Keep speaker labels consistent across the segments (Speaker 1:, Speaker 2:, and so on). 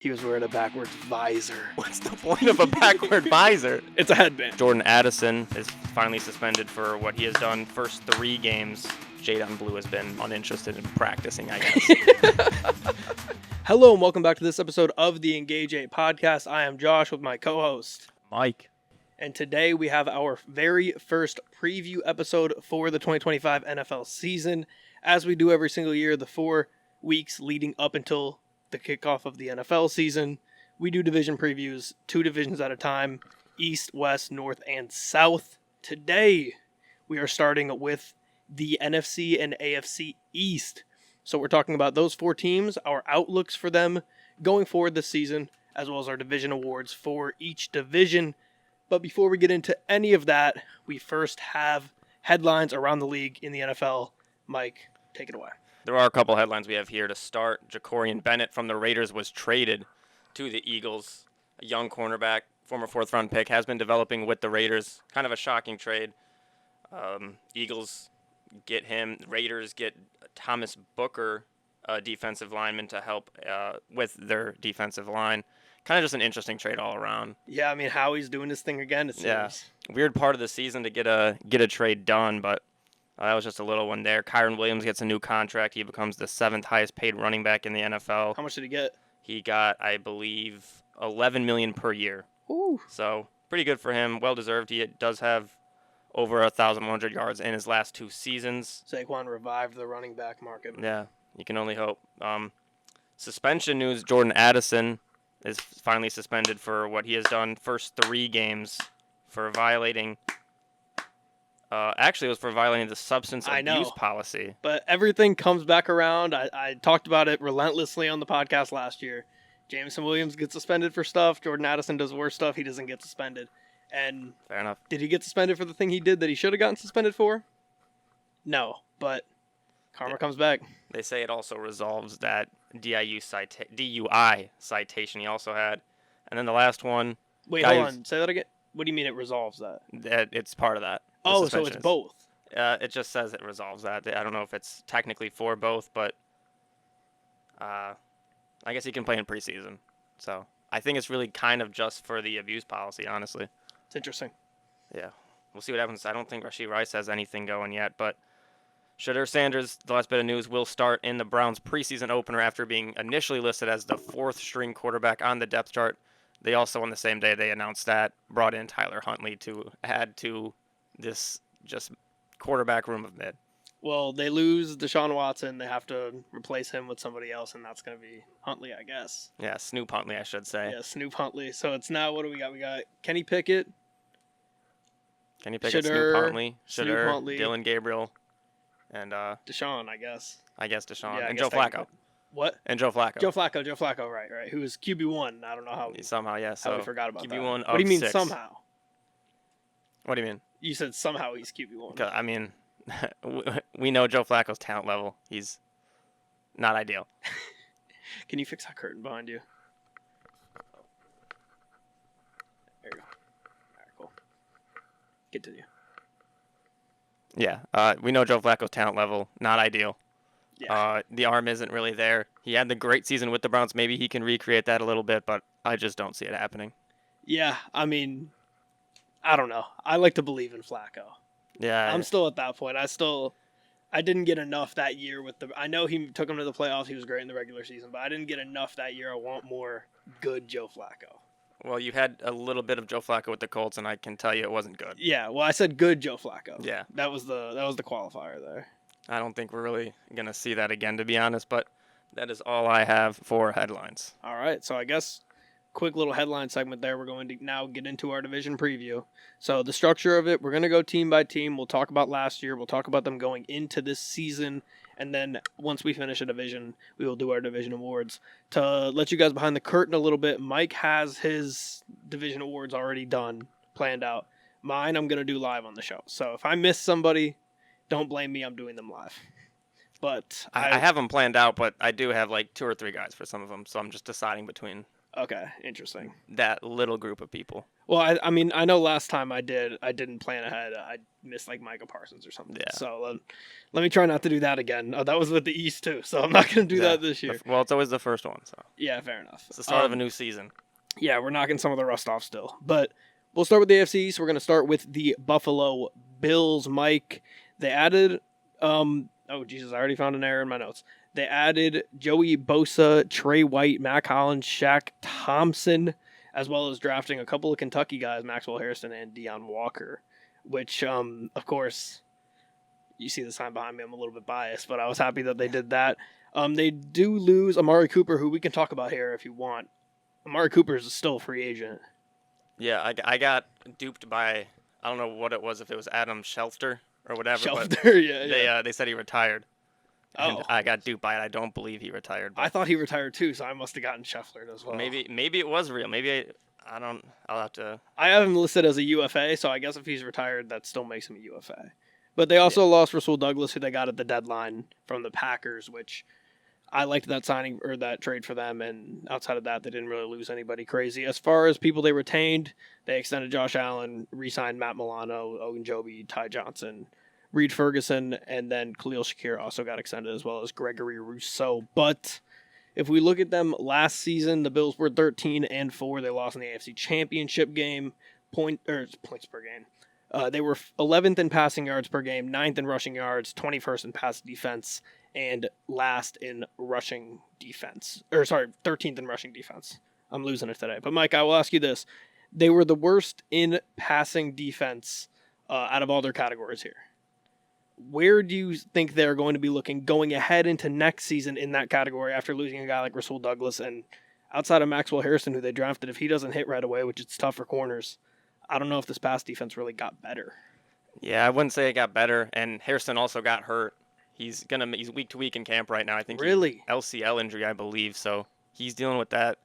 Speaker 1: He was wearing a backwards visor.
Speaker 2: What's the point of a backward visor?
Speaker 1: It's a headband.
Speaker 2: Jordan Addison is finally suspended for what he has done first 3 games. Jadon Blue has been uninterested in practicing, I guess.
Speaker 1: Hello and welcome back to this episode of the Engage 8 podcast. I am Josh with my co-host,
Speaker 2: Mike.
Speaker 1: And today we have our very first preview episode for the 2025 NFL season. As we do every single year, the 4 weeks leading up until the kickoff of the NFL season, we do division previews, 2 divisions at a time, East, West, North, and South. Today, we are starting with the NFC and AFC East. So we're talking about those 4 teams, our outlooks for them going forward this season, as well as our division awards for each division. But before we get into any of that, we first have headlines around the league in the NFL. Mike, take it away.
Speaker 2: There are a couple headlines we have here to start. Jacorian Bennett from the Raiders was traded to the Eagles. A young cornerback, former 4th-round pick, has been developing with the Raiders. Kind of a shocking trade. Eagles get him. Raiders get Thomas Booker, a defensive lineman, to help with their defensive line. Kind of just an interesting trade all around.
Speaker 1: Yeah, I mean, Howie's doing his thing again, it seems.
Speaker 2: Yeah, weird part of the season to get a trade done, but that was just a little one there. Kyron Williams gets a new contract. He becomes the 7th highest paid running back in the NFL.
Speaker 1: How much did he get?
Speaker 2: He got, I believe, $11 million per year.
Speaker 1: Ooh.
Speaker 2: So pretty good for him. Well deserved. He does have over 1,100 yards in his last 2 seasons.
Speaker 1: Saquon revived the running back market.
Speaker 2: Yeah, you can only hope. Suspension news: Jordan Addison is finally suspended for what he has done first 3 games for violating. Actually, it was for violating the substance abuse policy.
Speaker 1: But everything comes back around. I talked about it relentlessly on the podcast last year. Jameson Williams gets suspended for stuff. Jordan Addison does worse stuff. He doesn't get suspended. And
Speaker 2: fair enough. Did
Speaker 1: he get suspended for the thing he did that he should have gotten suspended for? No, but karma comes back.
Speaker 2: They say it also resolves that DUI citation he also had. And then the last one.
Speaker 1: Wait, hold on. Say that again. What do you mean it resolves that?
Speaker 2: It's part of that.
Speaker 1: Oh, so it's both.
Speaker 2: It just says it resolves that. I don't know if it's technically for both, but I guess he can play in preseason. So I think it's really kind of just for the abuse policy, honestly.
Speaker 1: It's interesting.
Speaker 2: Yeah. We'll see what happens. I don't think Rashee Rice has anything going yet, but Shedeur Sanders, the last bit of news, will start in the Browns preseason opener after being initially listed as the 4th-string quarterback on the depth chart. They also, on the same day they announced that, brought in Tyler Huntley to add to this just quarterback room of mid.
Speaker 1: Well, they lose Deshaun Watson. They have to replace him with somebody else, and that's going to be Huntley, I guess.
Speaker 2: Yeah, Snoop Huntley, I should say.
Speaker 1: Yeah, Snoop Huntley. So it's now, what do we got? We got Kenny Pickett.
Speaker 2: Snoop Huntley, Dylan Gabriel, and
Speaker 1: Deshaun, I guess.
Speaker 2: Deshaun, yeah, and Joe Flacco.
Speaker 1: What?
Speaker 2: And Joe Flacco.
Speaker 1: Joe Flacco, right. Who was QB1. I don't know how.
Speaker 2: Somehow, yeah. So
Speaker 1: how we forgot about
Speaker 2: QB1
Speaker 1: that. What do you mean
Speaker 2: 6.
Speaker 1: somehow?
Speaker 2: What do you mean?
Speaker 1: You said somehow he's QB1.
Speaker 2: I mean, we know Joe Flacco's talent level. He's not ideal.
Speaker 1: Can you fix that curtain behind you? There you go. All right, cool. Continue.
Speaker 2: Yeah, we know Joe Flacco's talent level, not ideal.
Speaker 1: Yeah.
Speaker 2: The arm isn't really there. He had the great season with the Browns. Maybe he can recreate that a little bit, but I just don't see it happening.
Speaker 1: Yeah, I mean, I don't know. I like to believe in Flacco.
Speaker 2: Yeah.
Speaker 1: I'm still at that point. I didn't get enough that year I know he took him to the playoffs. He was great in the regular season, but I didn't get enough that year. I want more good Joe Flacco.
Speaker 2: Well, you had a little bit of Joe Flacco with the Colts, and I can tell you it wasn't good.
Speaker 1: Yeah, well, I said good Joe Flacco.
Speaker 2: Yeah.
Speaker 1: That was the qualifier there.
Speaker 2: I don't think we're really going to see that again, to be honest, but that is all I have for headlines.
Speaker 1: All right, so I guess quick little headline segment there. We're going to now get into our division preview. So the structure of it, we're going to go team by team. We'll talk about last year. We'll talk about them going into this season. And then once we finish a division, we will do our division awards. To let you guys behind the curtain a little bit, Mike has his division awards already done, planned out. Mine, I'm going to do live on the show. So if I miss somebody, don't blame me. I'm doing them live. But
Speaker 2: I have them planned out, but I do have like 2 or 3 guys for some of them. So I'm just deciding between
Speaker 1: Okay, interesting.
Speaker 2: That little group of people.
Speaker 1: Well, I mean, I know last time I didn't plan ahead. I missed like Micah Parsons or something.
Speaker 2: Yeah.
Speaker 1: So let me try not to do that again. Oh, that was with the East too, so I'm not going to do that this year.
Speaker 2: Well, it's always the first one, so.
Speaker 1: Yeah, fair enough.
Speaker 2: It's the start of a new season.
Speaker 1: Yeah, we're knocking some of the rust off still. But we'll start with the AFC. So we're going to start with the Buffalo Bills. Mike, they added, oh, Jesus, I already found an error in my notes. They added Joey Bosa, Trey White, Mac Hollins, Shaq Thompson, as well as drafting a couple of Kentucky guys, Maxwell Harrison and Deion Walker, which, of course, you see the sign behind me. I'm a little bit biased, but I was happy that they did that. They do lose Amari Cooper, who we can talk about here if you want. Amari Cooper is still a free agent.
Speaker 2: Yeah, I got duped by, I don't know what it was, if it was Adam Schefter or whatever.
Speaker 1: Yeah.
Speaker 2: They said he retired. And
Speaker 1: Oh.
Speaker 2: I got duped by it. I don't believe he retired.
Speaker 1: I thought he retired too, so I must have gotten Scheffler as well.
Speaker 2: Maybe it was real. I'll have to.
Speaker 1: I have him listed as a UFA, so I guess if he's retired, that still makes him a UFA. But they also lost Rasul Douglas, who they got at the deadline from the Packers, which I liked that signing or that trade for them. And outside of that, they didn't really lose anybody crazy. As far as people they retained, they extended Josh Allen, re-signed Matt Milano, Ogunjobi, Ty Johnson, Reed Ferguson, and then Khalil Shakir also got extended, as well as Gregory Rousseau. But if we look at them last season, the Bills were 13-4. They lost in the AFC Championship game, points per game. They were 11th in passing yards per game, 9th in rushing yards, 21st in pass defense, and last in rushing defense. 13th in rushing defense. I'm losing it today. But Mike, I will ask you this. They were the worst in passing defense out of all their categories here. Where do you think they're going to be looking going ahead into next season in that category after losing a guy like Rasul Douglas and outside of Maxwell Harrison, who they drafted? If he doesn't hit right away, which it's tough for corners, I don't know if this pass defense really got better.
Speaker 2: Yeah, I wouldn't say it got better. And Harrison also got hurt. He's week to week in camp right now. I think
Speaker 1: Really?
Speaker 2: LCL injury, I believe. So he's dealing with that.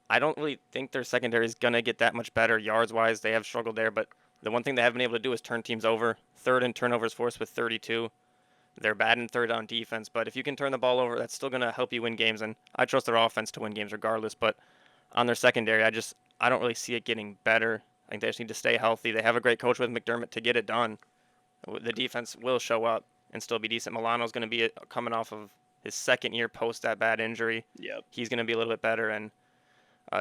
Speaker 2: I don't really think their secondary is gonna get that much better yards wise. They have struggled there, but the one thing they haven't been able to do is turn teams over. Third in turnovers forced with 32. They're bad in third on defense, but if you can turn the ball over, that's still going to help you win games. And I trust their offense to win games regardless. But on their secondary, I don't really see it getting better. I think they just need to stay healthy. They have a great coach with McDermott to get it done. The defense will show up and still be decent. Milano's going to be coming off of his second year post that bad injury.
Speaker 1: Yep.
Speaker 2: He's going to be a little bit better. And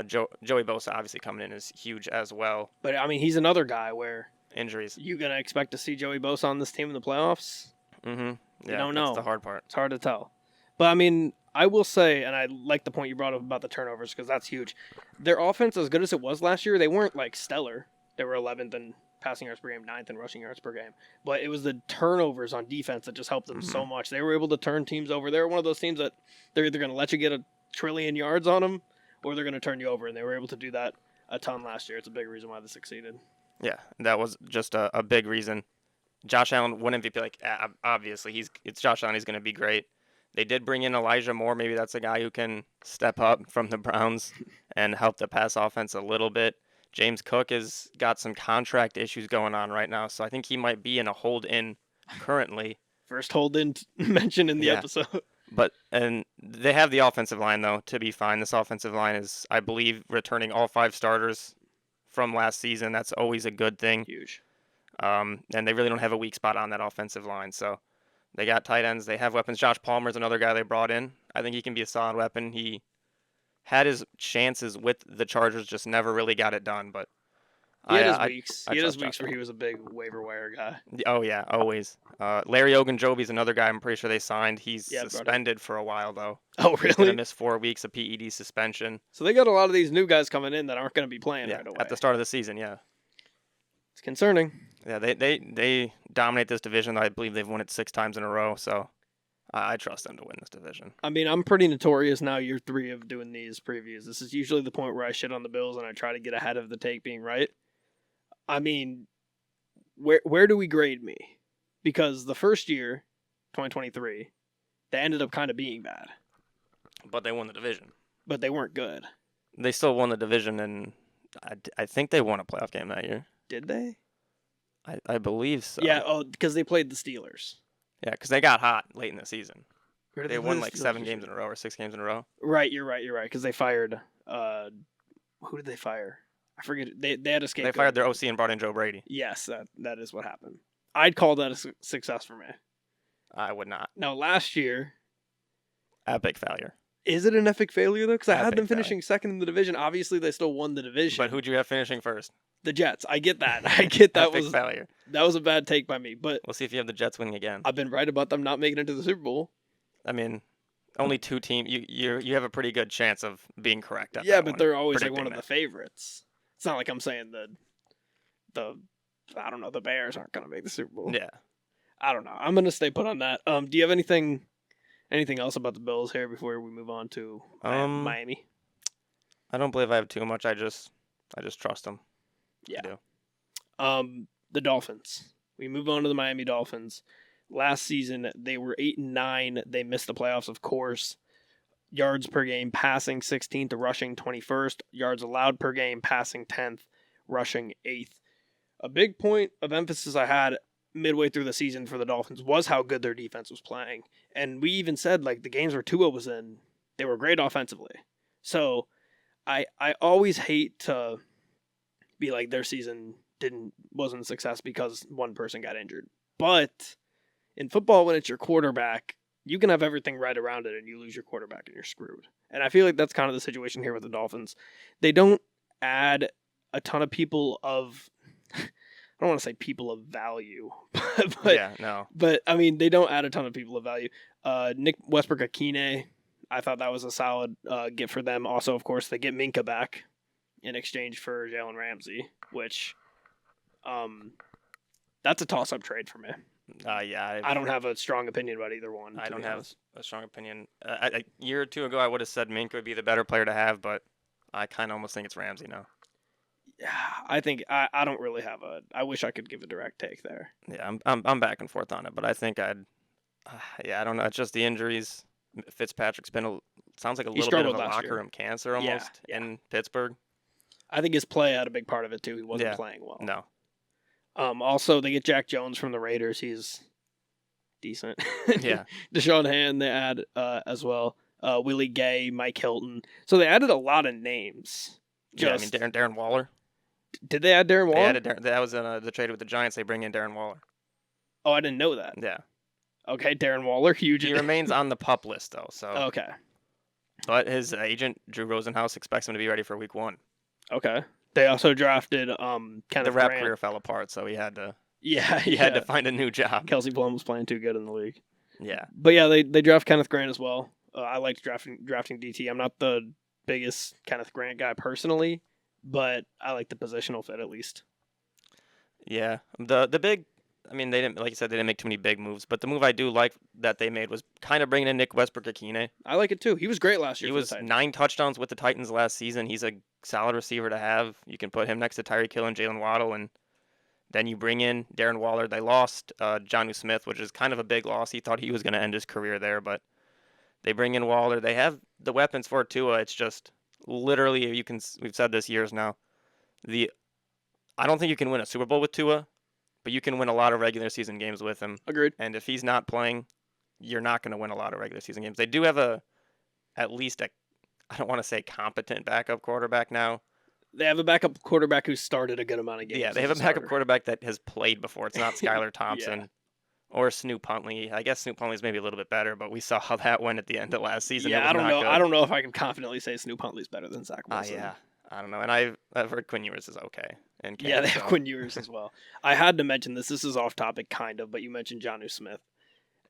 Speaker 2: Joey Bosa obviously coming in is huge as well.
Speaker 1: But, I mean, he's another guy where
Speaker 2: injuries.
Speaker 1: You going to expect to see Joey Bosa on this team in the playoffs?
Speaker 2: Mm-hmm. Yeah,
Speaker 1: you don't know.
Speaker 2: That's the hard part.
Speaker 1: It's hard to tell. But, I mean, I will say, and I like the point you brought up about the turnovers because that's huge. Their offense, as good as it was last year, they weren't, like, stellar. They were 11th in passing yards per game, 9th in rushing yards per game. But it was the turnovers on defense that just helped them so much. They were able to turn teams over. They were one of those teams that they're either going to let you get a trillion yards on them or they're going to turn you over, and they were able to do that a ton last year. It's a big reason why they succeeded.
Speaker 2: Yeah, that was just a big reason. Josh Allen won MVP. Like, obviously, it's Josh Allen. He's going to be great. They did bring in Elijah Moore. Maybe that's a guy who can step up from the Browns and help the pass offense a little bit. James Cook has got some contract issues going on right now, so I think he might be in a hold-in currently.
Speaker 1: First hold-in mentioned in the episode.
Speaker 2: And they have the offensive line, though, to be fine. This offensive line is, I believe, returning all 5 starters from last season. That's always a good thing.
Speaker 1: Huge.
Speaker 2: And they really don't have a weak spot on that offensive line. So they got tight ends. They have weapons. Josh Palmer's another guy they brought in. I think he can be a solid weapon. He had his chances with the Chargers, just never really got it done. But
Speaker 1: he had his weeks. He had his weeks where he was a big waiver wire guy.
Speaker 2: Oh, yeah, always. Larry Ogunjobi's another guy I'm pretty sure they signed. He's suspended for a while, though.
Speaker 1: Oh, really?
Speaker 2: He's going to miss 4 weeks of PED suspension.
Speaker 1: So they got a lot of these new guys coming in that aren't going to be playing right away.
Speaker 2: At the start of the season, yeah.
Speaker 1: It's concerning.
Speaker 2: Yeah, they dominate this division. I believe they've won it 6 times in a row, so I trust them to win this division.
Speaker 1: I mean, I'm pretty notorious now, year 3 of doing these previews. This is usually the point where I shit on the Bills and I try to get ahead of the take being right. I mean, where do we grade me? Because the first year, 2023, they ended up kind of being bad.
Speaker 2: But they won the division.
Speaker 1: But they weren't good.
Speaker 2: They still won the division, and I think they won a playoff game that year.
Speaker 1: Did they?
Speaker 2: I believe so.
Speaker 1: Yeah, because they played the Steelers.
Speaker 2: Yeah, because they got hot late in the season.
Speaker 1: Where did
Speaker 2: They won like 7 games in a row or 6 games in a row.
Speaker 1: Right, you're right. Because they fired Who did they fire? I forget. They had a scapegoat.
Speaker 2: They fired their OC and brought in Joe Brady.
Speaker 1: Yes, that is what happened. I'd call that a success for me.
Speaker 2: I would not.
Speaker 1: Now, last year,
Speaker 2: Epic failure.
Speaker 1: is it an epic failure though? Because I had
Speaker 2: Epic
Speaker 1: them finishing second in the division. Obviously, they still won the division.
Speaker 2: But who'd you have finishing first?
Speaker 1: The Jets. I get that. I get that
Speaker 2: Epic failure.
Speaker 1: That was a bad take by me. But
Speaker 2: We'll see if you have the Jets winning again.
Speaker 1: I've been right about them not making it to the Super Bowl.
Speaker 2: I mean, only two teams. You have a pretty good chance of being correct.
Speaker 1: Yeah, but they're always like one of
Speaker 2: that.
Speaker 1: the favorites. It's not like I'm saying the I don't know, the Bears aren't going to make the Super Bowl.
Speaker 2: Yeah.
Speaker 1: I don't know. I'm going to stay put on that. Do you have anything else about the Bills here before we move on to Miami?
Speaker 2: I don't believe I have too much. I just trust them.
Speaker 1: Yeah.
Speaker 2: I do.
Speaker 1: The Dolphins. We move on to the Miami Dolphins. Last season, they were 8-9. They missed the playoffs, of course. Yards per game, passing 16th, rushing 21st. Yards allowed per game, passing 10th, rushing 8th. A big point of emphasis I had midway through the season for the Dolphins was how good their defense was playing. And we even said, like, the games where Tua was in, they were great offensively. So I always hate to be like their season wasn't a success because one person got injured. But in football, when it's your quarterback, you can have everything right around it and you lose your quarterback and you're screwed. And I feel like that's kind of the situation here with the Dolphins. They don't add a ton of people of, I don't want to say people of value, but
Speaker 2: yeah, no.
Speaker 1: But I mean, they don't add a ton of people of value. Nick Westbrook-Akine, I thought that was a solid get for them. Also, of course, they get Minka back in exchange for Jalen Ramsey, which that's a toss-up trade for me.
Speaker 2: Yeah.
Speaker 1: I don't have a strong opinion about either one.
Speaker 2: I don't have a strong opinion. A year or two ago, I would have said Minka would be the better player to have, but I kind of almost think it's Ramsey now.
Speaker 1: Yeah, I think I don't really have I wish I could give a direct take there.
Speaker 2: Yeah, I'm back and forth on it, but I think I don't know. It's just the injuries. Fitzpatrick's sounds like a little bit of a locker room cancer almost in Pittsburgh.
Speaker 1: I think his play had a big part of it too. He wasn't playing well.
Speaker 2: No.
Speaker 1: Also, they get Jack Jones from the Raiders. He's decent.
Speaker 2: Yeah.
Speaker 1: Deshaun Hand they add as well. Willie Gay, Mike Hilton. So they added a lot of names.
Speaker 2: I mean Darren Waller.
Speaker 1: Did they add Darren Waller?
Speaker 2: That was the trade with the Giants. They bring in Darren Waller.
Speaker 1: Oh, I didn't know that.
Speaker 2: Yeah.
Speaker 1: Okay, Darren Waller, huge.
Speaker 2: He remains on the PUP list though. So.
Speaker 1: Okay.
Speaker 2: But his agent Drew Rosenhaus expects him to be ready for Week 1.
Speaker 1: Okay. They also drafted Kenneth
Speaker 2: The rap
Speaker 1: Grant.
Speaker 2: career fell apart, so he had to.
Speaker 1: Yeah,
Speaker 2: he had to find a new job.
Speaker 1: Kelsey Plum was playing too good in the league.
Speaker 2: Yeah.
Speaker 1: But yeah, they draft Kenneth Grant as well. I liked drafting DT. I'm not the biggest Kenneth Grant guy personally, but I like the positional fit at least.
Speaker 2: Yeah. The big, I mean, they didn't, like you said, they didn't make too many big moves, but the move I do like that they made was kind of bringing in Nick Westbrook-Akine.
Speaker 1: I like it too. He was great last year.
Speaker 2: He was 9 touchdowns with the Titans last season. He's a solid receiver to have. You can put him next to Tyreek Hill and Jalen Waddle, and then you bring in Darren Waller. They lost Jonnu Smith, which is kind of a big loss. He thought he was going to end his career there, but they bring in Waller. They have the weapons for Tua. It's just literally, we've said this years now, I don't think you can win a Super Bowl with Tua, but you can win a lot of regular season games with him.
Speaker 1: Agreed.
Speaker 2: And if he's not playing, you're not going to win a lot of regular season games. They do have at least I don't want to say competent backup quarterback now.
Speaker 1: They have a backup quarterback who started a good amount of games.
Speaker 2: Yeah, they have a backup quarterback that has played before. It's not Skylar Thompson or Snoop Huntley. I guess Snoop Huntley's maybe a little bit better, but we saw how that went at the end of last season.
Speaker 1: Yeah, I don't know. I don't know if I can confidently say Snoop Huntley's better than Zach Wilson.
Speaker 2: Yeah, I don't know. And I've heard Quinn Ewers is okay. And
Speaker 1: they have Quinn Ewers as well. I had to mention this. This is off topic, kind of, but you mentioned Jonnu Smith.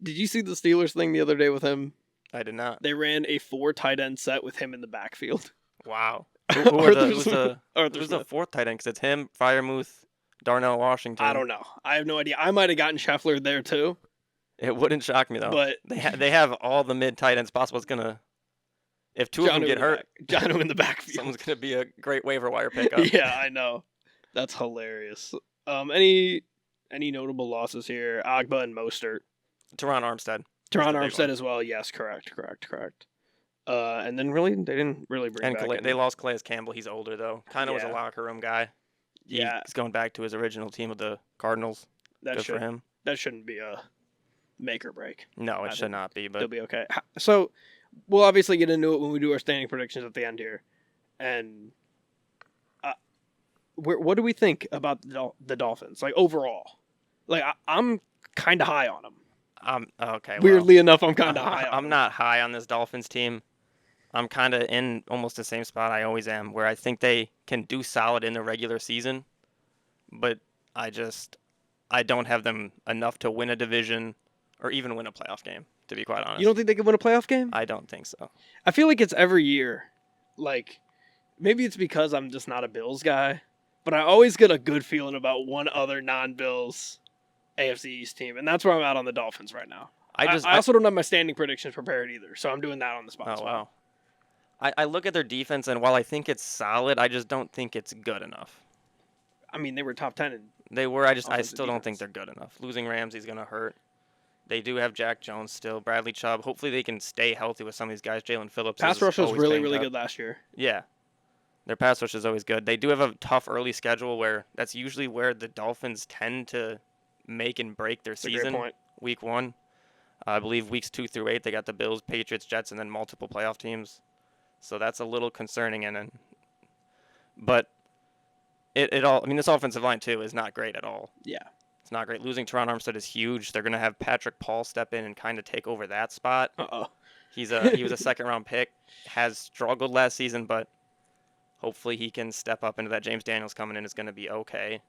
Speaker 1: Did you see the Steelers thing the other day with him?
Speaker 2: I did not.
Speaker 1: They ran a 4 tight end set with him in the backfield.
Speaker 2: Wow. Who's the fourth tight end? Because it's him, Freiermuth, Darnell Washington.
Speaker 1: I don't know. I have no idea. I might have gotten Scheffler there too.
Speaker 2: It wouldn't shock me though.
Speaker 1: But
Speaker 2: they have all the mid tight ends possible. It's gonna, if two of them get hurt,
Speaker 1: Jonnu in the backfield.
Speaker 2: Someone's gonna be a great waiver wire pickup.
Speaker 1: Yeah, I know. That's hilarious. Any notable losses here? Agba and Mostert.
Speaker 2: Teron Armstead.
Speaker 1: Teron Armstead as well. Yes, correct. And then really, they didn't really bring back.
Speaker 2: They lost Calais Campbell. He's older though. Kind of was a locker room guy. He's going back to his original team with the Cardinals. Good for him.
Speaker 1: That shouldn't be a make or break.
Speaker 2: No, it should not be. But
Speaker 1: they'll be okay. So we'll obviously get into it when we do our standing predictions at the end here. And what do we think about the Dolphins? Like, overall? Like, I'm kind of high on them.
Speaker 2: Okay.
Speaker 1: Weirdly enough, I'm kind of high on them.
Speaker 2: I'm not high on this Dolphins team. I'm kind of in almost the same spot I always am, where I think they can do solid in the regular season, but I don't have them enough to win a division or even win a playoff game, to be quite honest.
Speaker 1: You don't think they can win a playoff game?
Speaker 2: I don't think so.
Speaker 1: I feel like it's every year. Like, maybe it's because I'm just not a Bills guy, but I always get a good feeling about one other non-Bills AFC East team, and that's where I'm at on the Dolphins right now. I also don't have my standing predictions prepared either, so I'm doing that on the spot.
Speaker 2: Oh, wow. I look at their defense, and while I think it's solid, I just don't think it's good enough.
Speaker 1: I mean, they were top 10 in
Speaker 2: They were. I still
Speaker 1: defense.
Speaker 2: don't think they're good enough. Losing Ramsey's going to hurt. They do have Jack Jones still, Bradley Chubb. Hopefully they can stay healthy with some of these guys. Jalen Phillips.
Speaker 1: Pass rush was really, really good last year.
Speaker 2: Yeah. Their pass rush is always good. They do have a tough early schedule where that's usually where the Dolphins tend to make and break their season.
Speaker 1: Great point.
Speaker 2: Week 1. I believe weeks 2 through 8, they got the Bills, Patriots, Jets, and then multiple playoff teams. So that's a little concerning. But this offensive line, too, is not great at all.
Speaker 1: Yeah.
Speaker 2: It's not great. Losing Teron Armstead is huge. They're going to have Patrick Paul step in and kind of take over that spot.
Speaker 1: Uh-oh.
Speaker 2: He was a second-round pick, has struggled last season, but hopefully he can step up into that. James Daniels coming in is going to be okay.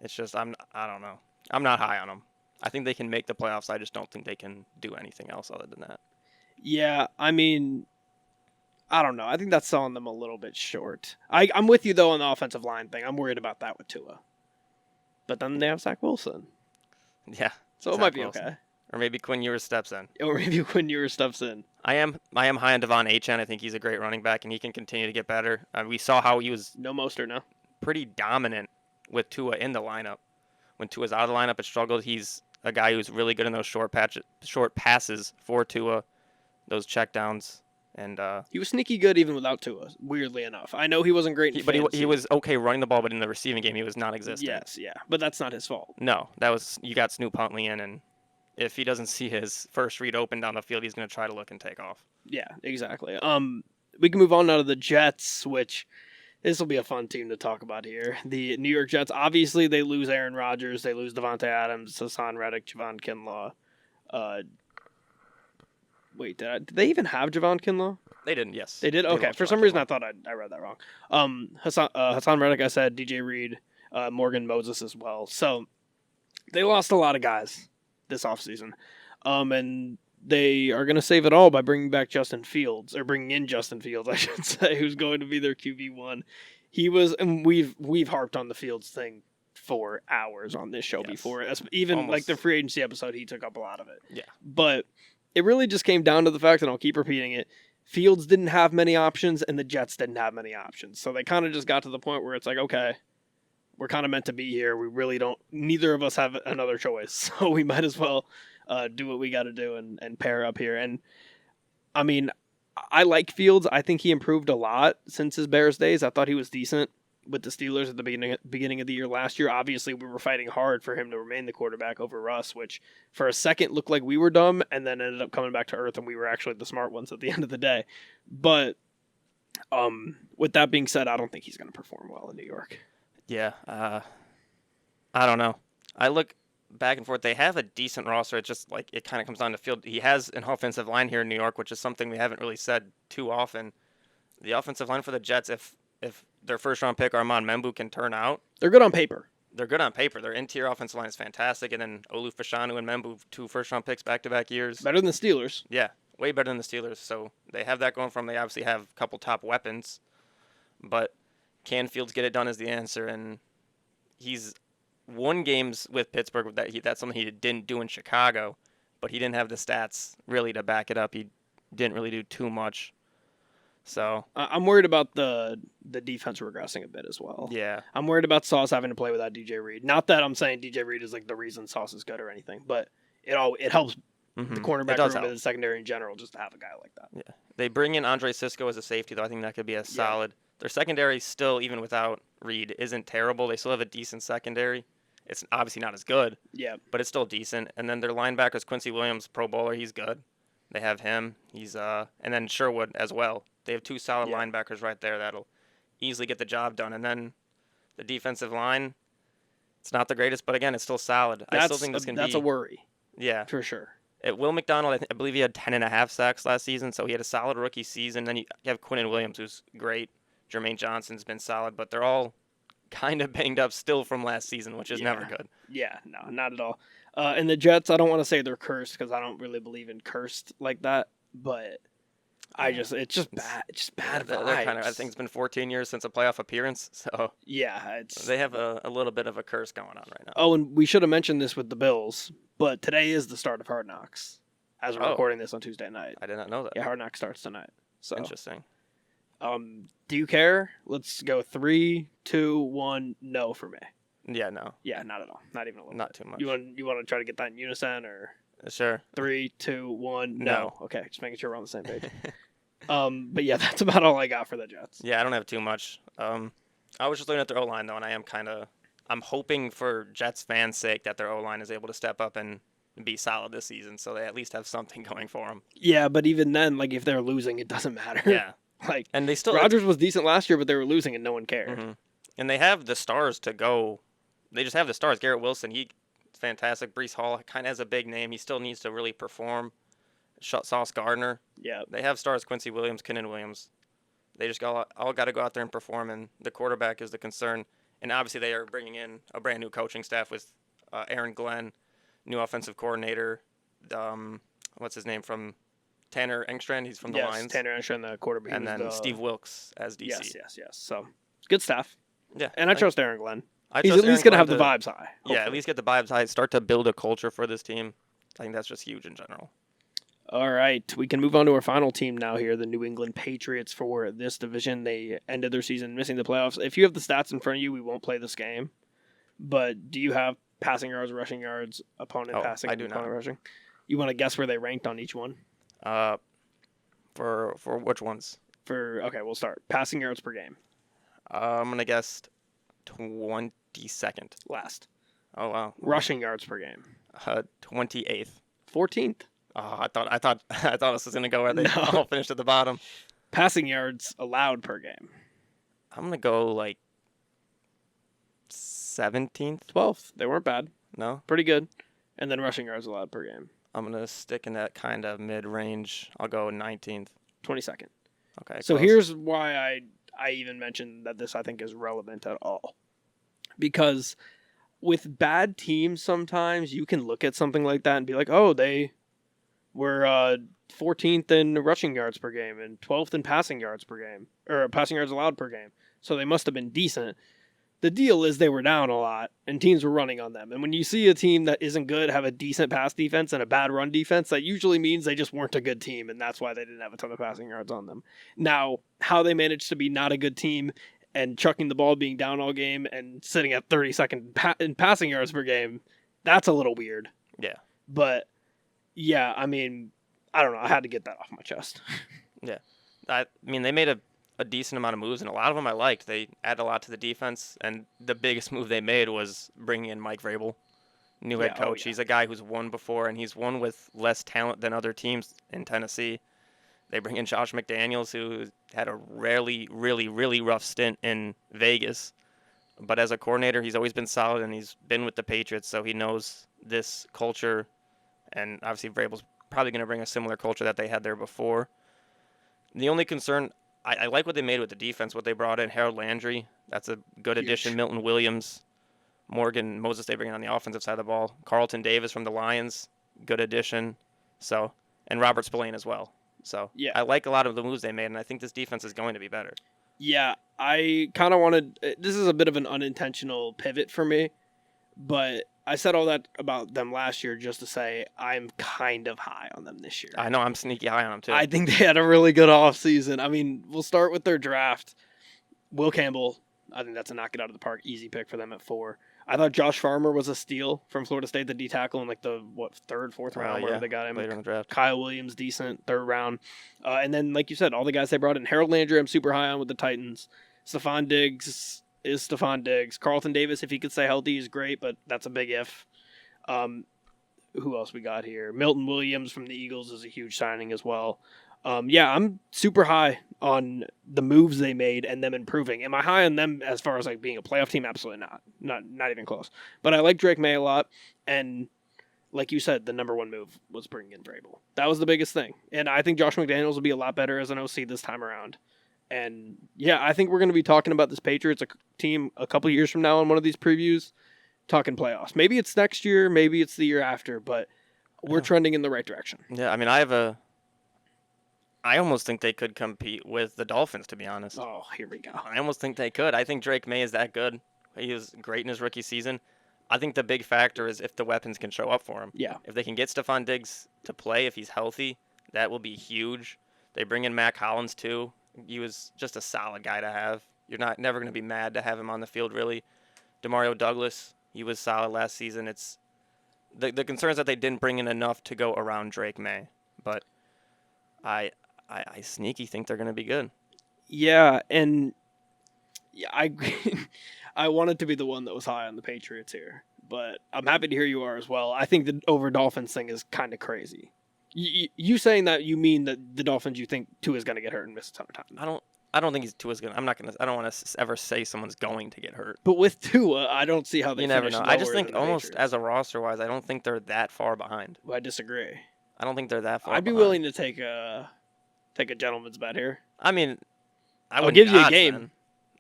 Speaker 2: It's just, I don't know. I'm not high on them. I think they can make the playoffs. I just don't think they can do anything else other than that.
Speaker 1: Yeah, I mean, I don't know. I think that's selling them a little bit short. I'm with you, though, on the offensive line thing. I'm worried about that with Tua. But then they have Zach Wilson.
Speaker 2: Yeah.
Speaker 1: So it might be okay.
Speaker 2: Or maybe Quinn Ewers steps in.
Speaker 1: I
Speaker 2: am high on Devon Achane. I think he's a great running back, and he can continue to get better. We saw how he was
Speaker 1: no Mostert now.
Speaker 2: Pretty dominant with Tua in the lineup. When Tua's out of the lineup, it struggled. He's a guy who's really good in those short passes for Tua, those checkdowns. And
Speaker 1: he was sneaky good even without Tua, weirdly enough. I know he wasn't great
Speaker 2: but he was okay running the ball, but in the receiving game, he was non-existent.
Speaker 1: Yes, yeah. But that's not his fault.
Speaker 2: No, you got Snoop Huntley in, and if he doesn't see his first read open down the field, he's going to try to look and take off.
Speaker 1: Yeah, exactly. We can move on now to the Jets, which this will be a fun team to talk about here. The New York Jets, obviously, they lose Aaron Rodgers. They lose Devontae Adams, Hassan Reddick, Javon Kinlaw. Wait, did they even have Javon Kinlaw?
Speaker 2: They didn't, yes.
Speaker 1: They did? Okay, for some reason I thought I read that wrong. Hassan Reddick, I said, DJ Reed, Morgan Moses as well. So they lost a lot of guys this offseason. And they are going to save it all by bringing in Justin Fields, I should say, who's going to be their QB1. He was, and we've harped on the Fields thing for hours on this show before. Even almost. Like the free agency episode, he took up a lot of it.
Speaker 2: Yeah.
Speaker 1: But it really just came down to the fact, and I'll keep repeating it, Fields didn't have many options, and the Jets didn't have many options. So they kind of just got to the point where it's like, okay, we're kind of meant to be here. We really don't, neither of us have another choice. So we might as well do what we got to do and pair up here. And, I mean, I like Fields. I think he improved a lot since his Bears days. I thought he was decent with the Steelers at the beginning of the year last year. Obviously, we were fighting hard for him to remain the quarterback over Russ, which for a second looked like we were dumb and then ended up coming back to earth, and we were actually the smart ones at the end of the day. But with that being said, I don't think he's going to perform well in New York.
Speaker 2: Yeah, I don't know. I look back and forth. They have a decent roster. It's just like it kind of comes down to field. He has an offensive line here in New York, which is something we haven't really said too often. The offensive line for the Jets, if their first-round pick, Armand Membu, can turn out.
Speaker 1: They're good on paper.
Speaker 2: Their interior offensive line is fantastic. And then Olu Fashanu and Membu, 2 first-round picks back-to-back years.
Speaker 1: Better than the Steelers.
Speaker 2: Yeah, way better than the Steelers. So they have that going for them. They obviously have a couple top weapons. But can Fields get it done is the answer. And he's won games with Pittsburgh. That's something he didn't do in Chicago. But he didn't have the stats really to back it up. He didn't really do too much. So
Speaker 1: I'm worried about the defense regressing a bit as well.
Speaker 2: Yeah.
Speaker 1: I'm worried about Sauce having to play without DJ Reed. Not that I'm saying DJ Reed is like the reason Sauce is good or anything, but it helps the cornerback room and the secondary in general just to have a guy like that.
Speaker 2: Yeah. They bring in Andre Sisco as a safety, though. I think that could be a solid. Their secondary still, even without Reed, isn't terrible. They still have a decent secondary. It's obviously not as good.
Speaker 1: Yeah.
Speaker 2: But it's still decent. And then their linebackers, Quincy Williams, Pro Bowler, he's good. They have him. He's and then Sherwood as well. They have 2 solid linebackers right there that'll easily get the job done. And then the defensive line, it's not the greatest, but again, it's still solid. I still think this can be.
Speaker 1: That's a worry.
Speaker 2: Yeah.
Speaker 1: For sure.
Speaker 2: Will McDonald, I believe he had 10.5 sacks last season, so he had a solid rookie season. Then you have Quinnen Williams, who's great. Jermaine Johnson's been solid, but they're all kind of banged up still from last season, which is never good.
Speaker 1: Yeah, no, not at all. And the Jets, I don't want to say they're cursed because I don't really believe in cursed like that, but it's just bad. It's just bad vibes.
Speaker 2: I think it's been 14 years since a playoff appearance, so
Speaker 1: yeah,
Speaker 2: they have a little bit of a curse going on right now.
Speaker 1: Oh, and we should have mentioned this with the Bills, but today is the start of Hard Knocks as we're recording this on Tuesday night.
Speaker 2: I did not know that.
Speaker 1: Yeah, Hard Knocks starts tonight. So
Speaker 2: interesting.
Speaker 1: Do you care? Let's go 3, 2, 1. No for me.
Speaker 2: Yeah, no.
Speaker 1: Yeah, not at all. Not even a little.
Speaker 2: Not too much.
Speaker 1: You want to try to get that in unison or?
Speaker 2: Sure.
Speaker 1: 3, 2, 1. No. Okay, just making sure we're on the same page. But yeah, that's about all I got for the Jets.
Speaker 2: Yeah, I don't have too much. I was just looking at their O-line though, and I'm hoping for Jets fans' sake that their O-line is able to step up and be solid this season, so they at least have something going for them.
Speaker 1: Yeah, but even then, like if they're losing, it doesn't matter.
Speaker 2: Yeah.
Speaker 1: And they still Rodgers was decent last year, but they were losing and no one cared.
Speaker 2: Mm-hmm. And they have the stars to go. They just have the stars. Garrett Wilson, he's fantastic. Breece Hall kind of has a big name. He still needs to really perform. Sauce Gardner.
Speaker 1: Yeah.
Speaker 2: They have stars. Quincy Williams, Quinnen Williams. They just all got to go out there and perform, and the quarterback is the concern. And obviously they are bringing in a brand new coaching staff with Aaron Glenn, new offensive coordinator. What's his name from Tanner Engstrand? He's from the Lions.
Speaker 1: Tanner Engstrand, the quarterback.
Speaker 2: And then Steve Wilkes as DC.
Speaker 1: Yes. So good staff.
Speaker 2: Yeah.
Speaker 1: And I trust Aaron Glenn.
Speaker 2: He's
Speaker 1: at least going to have the vibes high. Hopefully.
Speaker 2: Yeah, at least get the vibes high. Start to build a culture for this team. I think that's just huge in general.
Speaker 1: All right, we can move on to our final team now here, the New England Patriots for this division. They ended their season missing the playoffs. If you have the stats in front of you, we won't play this game. But do you have passing yards, rushing yards, opponent passing,
Speaker 2: I do
Speaker 1: opponent
Speaker 2: not.
Speaker 1: rushing? You want to guess where they ranked on each one?
Speaker 2: For which ones?
Speaker 1: Okay, we'll start. Passing yards per game.
Speaker 2: I'm gonna guess 22nd.
Speaker 1: Last.
Speaker 2: Oh wow.
Speaker 1: Rushing yards per game.
Speaker 2: 28th.
Speaker 1: 14th.
Speaker 2: Oh, I thought this was gonna go where they all finished at the bottom.
Speaker 1: Passing yards allowed per game.
Speaker 2: I'm gonna go like 17th.
Speaker 1: 12th. They weren't bad.
Speaker 2: No.
Speaker 1: Pretty good. And then rushing yards allowed per game.
Speaker 2: I'm gonna stick in that kind of mid-range. I'll go 19th.
Speaker 1: 22nd.
Speaker 2: Okay.
Speaker 1: So
Speaker 2: close.
Speaker 1: here's why I even mentioned that this I think is relevant at all. Because with bad teams sometimes you can look at something like that and be like, oh, they were 14th in rushing yards per game and 12th in passing yards per game, or passing yards allowed per game. So they must have been decent. The deal is they were down a lot and teams were running on them. And when you see a team that isn't good have a decent pass defense and a bad run defense, that usually means they just weren't a good team, and that's why they didn't have a ton of passing yards on them. Now, how they managed to be not a good team and chucking the ball, being down all game, and sitting at 32nd in passing yards per game, that's a little weird.
Speaker 2: Yeah.
Speaker 1: But, yeah, I mean, I don't know. I had to get that off my chest.
Speaker 2: Yeah. I mean, they made a decent amount of moves, and a lot of them I liked. They added a lot to the defense, and the biggest move they made was bringing in Mike Vrabel, new head coach. He's a guy who's won before, and he's won with less talent than other teams in Tennessee. They bring in Josh McDaniels, who had a really rough stint in Vegas. But as a coordinator, he's always been solid, and he's been with the Patriots, so he knows this culture. And obviously, Vrabel's probably going to bring a similar culture that they had there before. The only concern, I like what they made with the defense, what they brought in. Harold Landry, that's a good addition. Milton Williams, Morgan Moses, they bring in on the offensive side of the ball. Carlton Davis from the Lions, good addition. So, and Robert Spillane as well. So, yeah. I like a lot of the moves they made, and I think this defense is going to be better.
Speaker 1: Yeah, I kind of wanted, this is a bit of an unintentional pivot for me, but I said all that about them last year just to say I'm kind of high on them this year.
Speaker 2: I know, I'm sneaky high on them too.
Speaker 1: I think they had a really good offseason. I mean, we'll start with their draft. Will Campbell, I think that's a knock it out of the park. Easy pick for them at 4. I thought Josh Farmer was a steal from Florida State, the D tackle in like the, 3rd, 4th round, where they got him.
Speaker 2: Later in the draft.
Speaker 1: Kyle Williams, decent, 3rd round. And then, like you said, all the guys they brought in. Harold Landry, I'm super high on with the Titans. Stephon Diggs is Stephon Diggs. Carlton Davis, if he could stay healthy, is great, but that's a big if. Who else we got here? Milton Williams from the Eagles is a huge signing as well. Yeah, I'm super high on the moves they made and them improving. Am I high on them as far as like being a playoff team? Absolutely not. Not even close. But I like Drake May a lot, and like you said, the number one move was bringing in Vrabel. That was the biggest thing, and I think Josh McDaniels will be a lot better as an OC this time around. And yeah, I think we're going to be talking about this Patriots team a couple years from now on one of these previews, talking playoffs. Maybe it's next year, maybe it's the year after, but we're trending in the right direction.
Speaker 2: Yeah, I mean, I almost think they could compete with the Dolphins, to be honest.
Speaker 1: Oh, here we go.
Speaker 2: I almost think they could. I think Drake May is that good. He was great in his rookie season. I think the big factor is if the weapons can show up for him.
Speaker 1: Yeah.
Speaker 2: If they can get Stephon Diggs to play, if he's healthy, that will be huge. They bring in Mac Hollins, too. He was just a solid guy to have. You're never going to be mad to have him on the field, really. Demario Douglas, he was solid last season. It's the concern is that they didn't bring in enough to go around Drake May. But I sneaky think they're going to be good.
Speaker 1: Yeah, and yeah, I wanted to be the one that was high on the Patriots here, but I'm happy to hear you are as well. I think the over Dolphins thing is kind of crazy. You saying that, you mean that the Dolphins, you think Tua is going to get hurt and miss a ton of time?
Speaker 2: I don't think Tua's going to. I don't want to ever say someone's going to get hurt.
Speaker 1: But with Tua, I don't see how they.
Speaker 2: You never know. I just think almost
Speaker 1: Patriots.
Speaker 2: as a roster wise, I don't think they're that far behind.
Speaker 1: Well, I disagree.
Speaker 2: I don't think they're that far.
Speaker 1: I'd be
Speaker 2: behind.
Speaker 1: willing to take a gentleman's bet here.
Speaker 2: I mean,
Speaker 1: I'll give you a game.
Speaker 2: Then.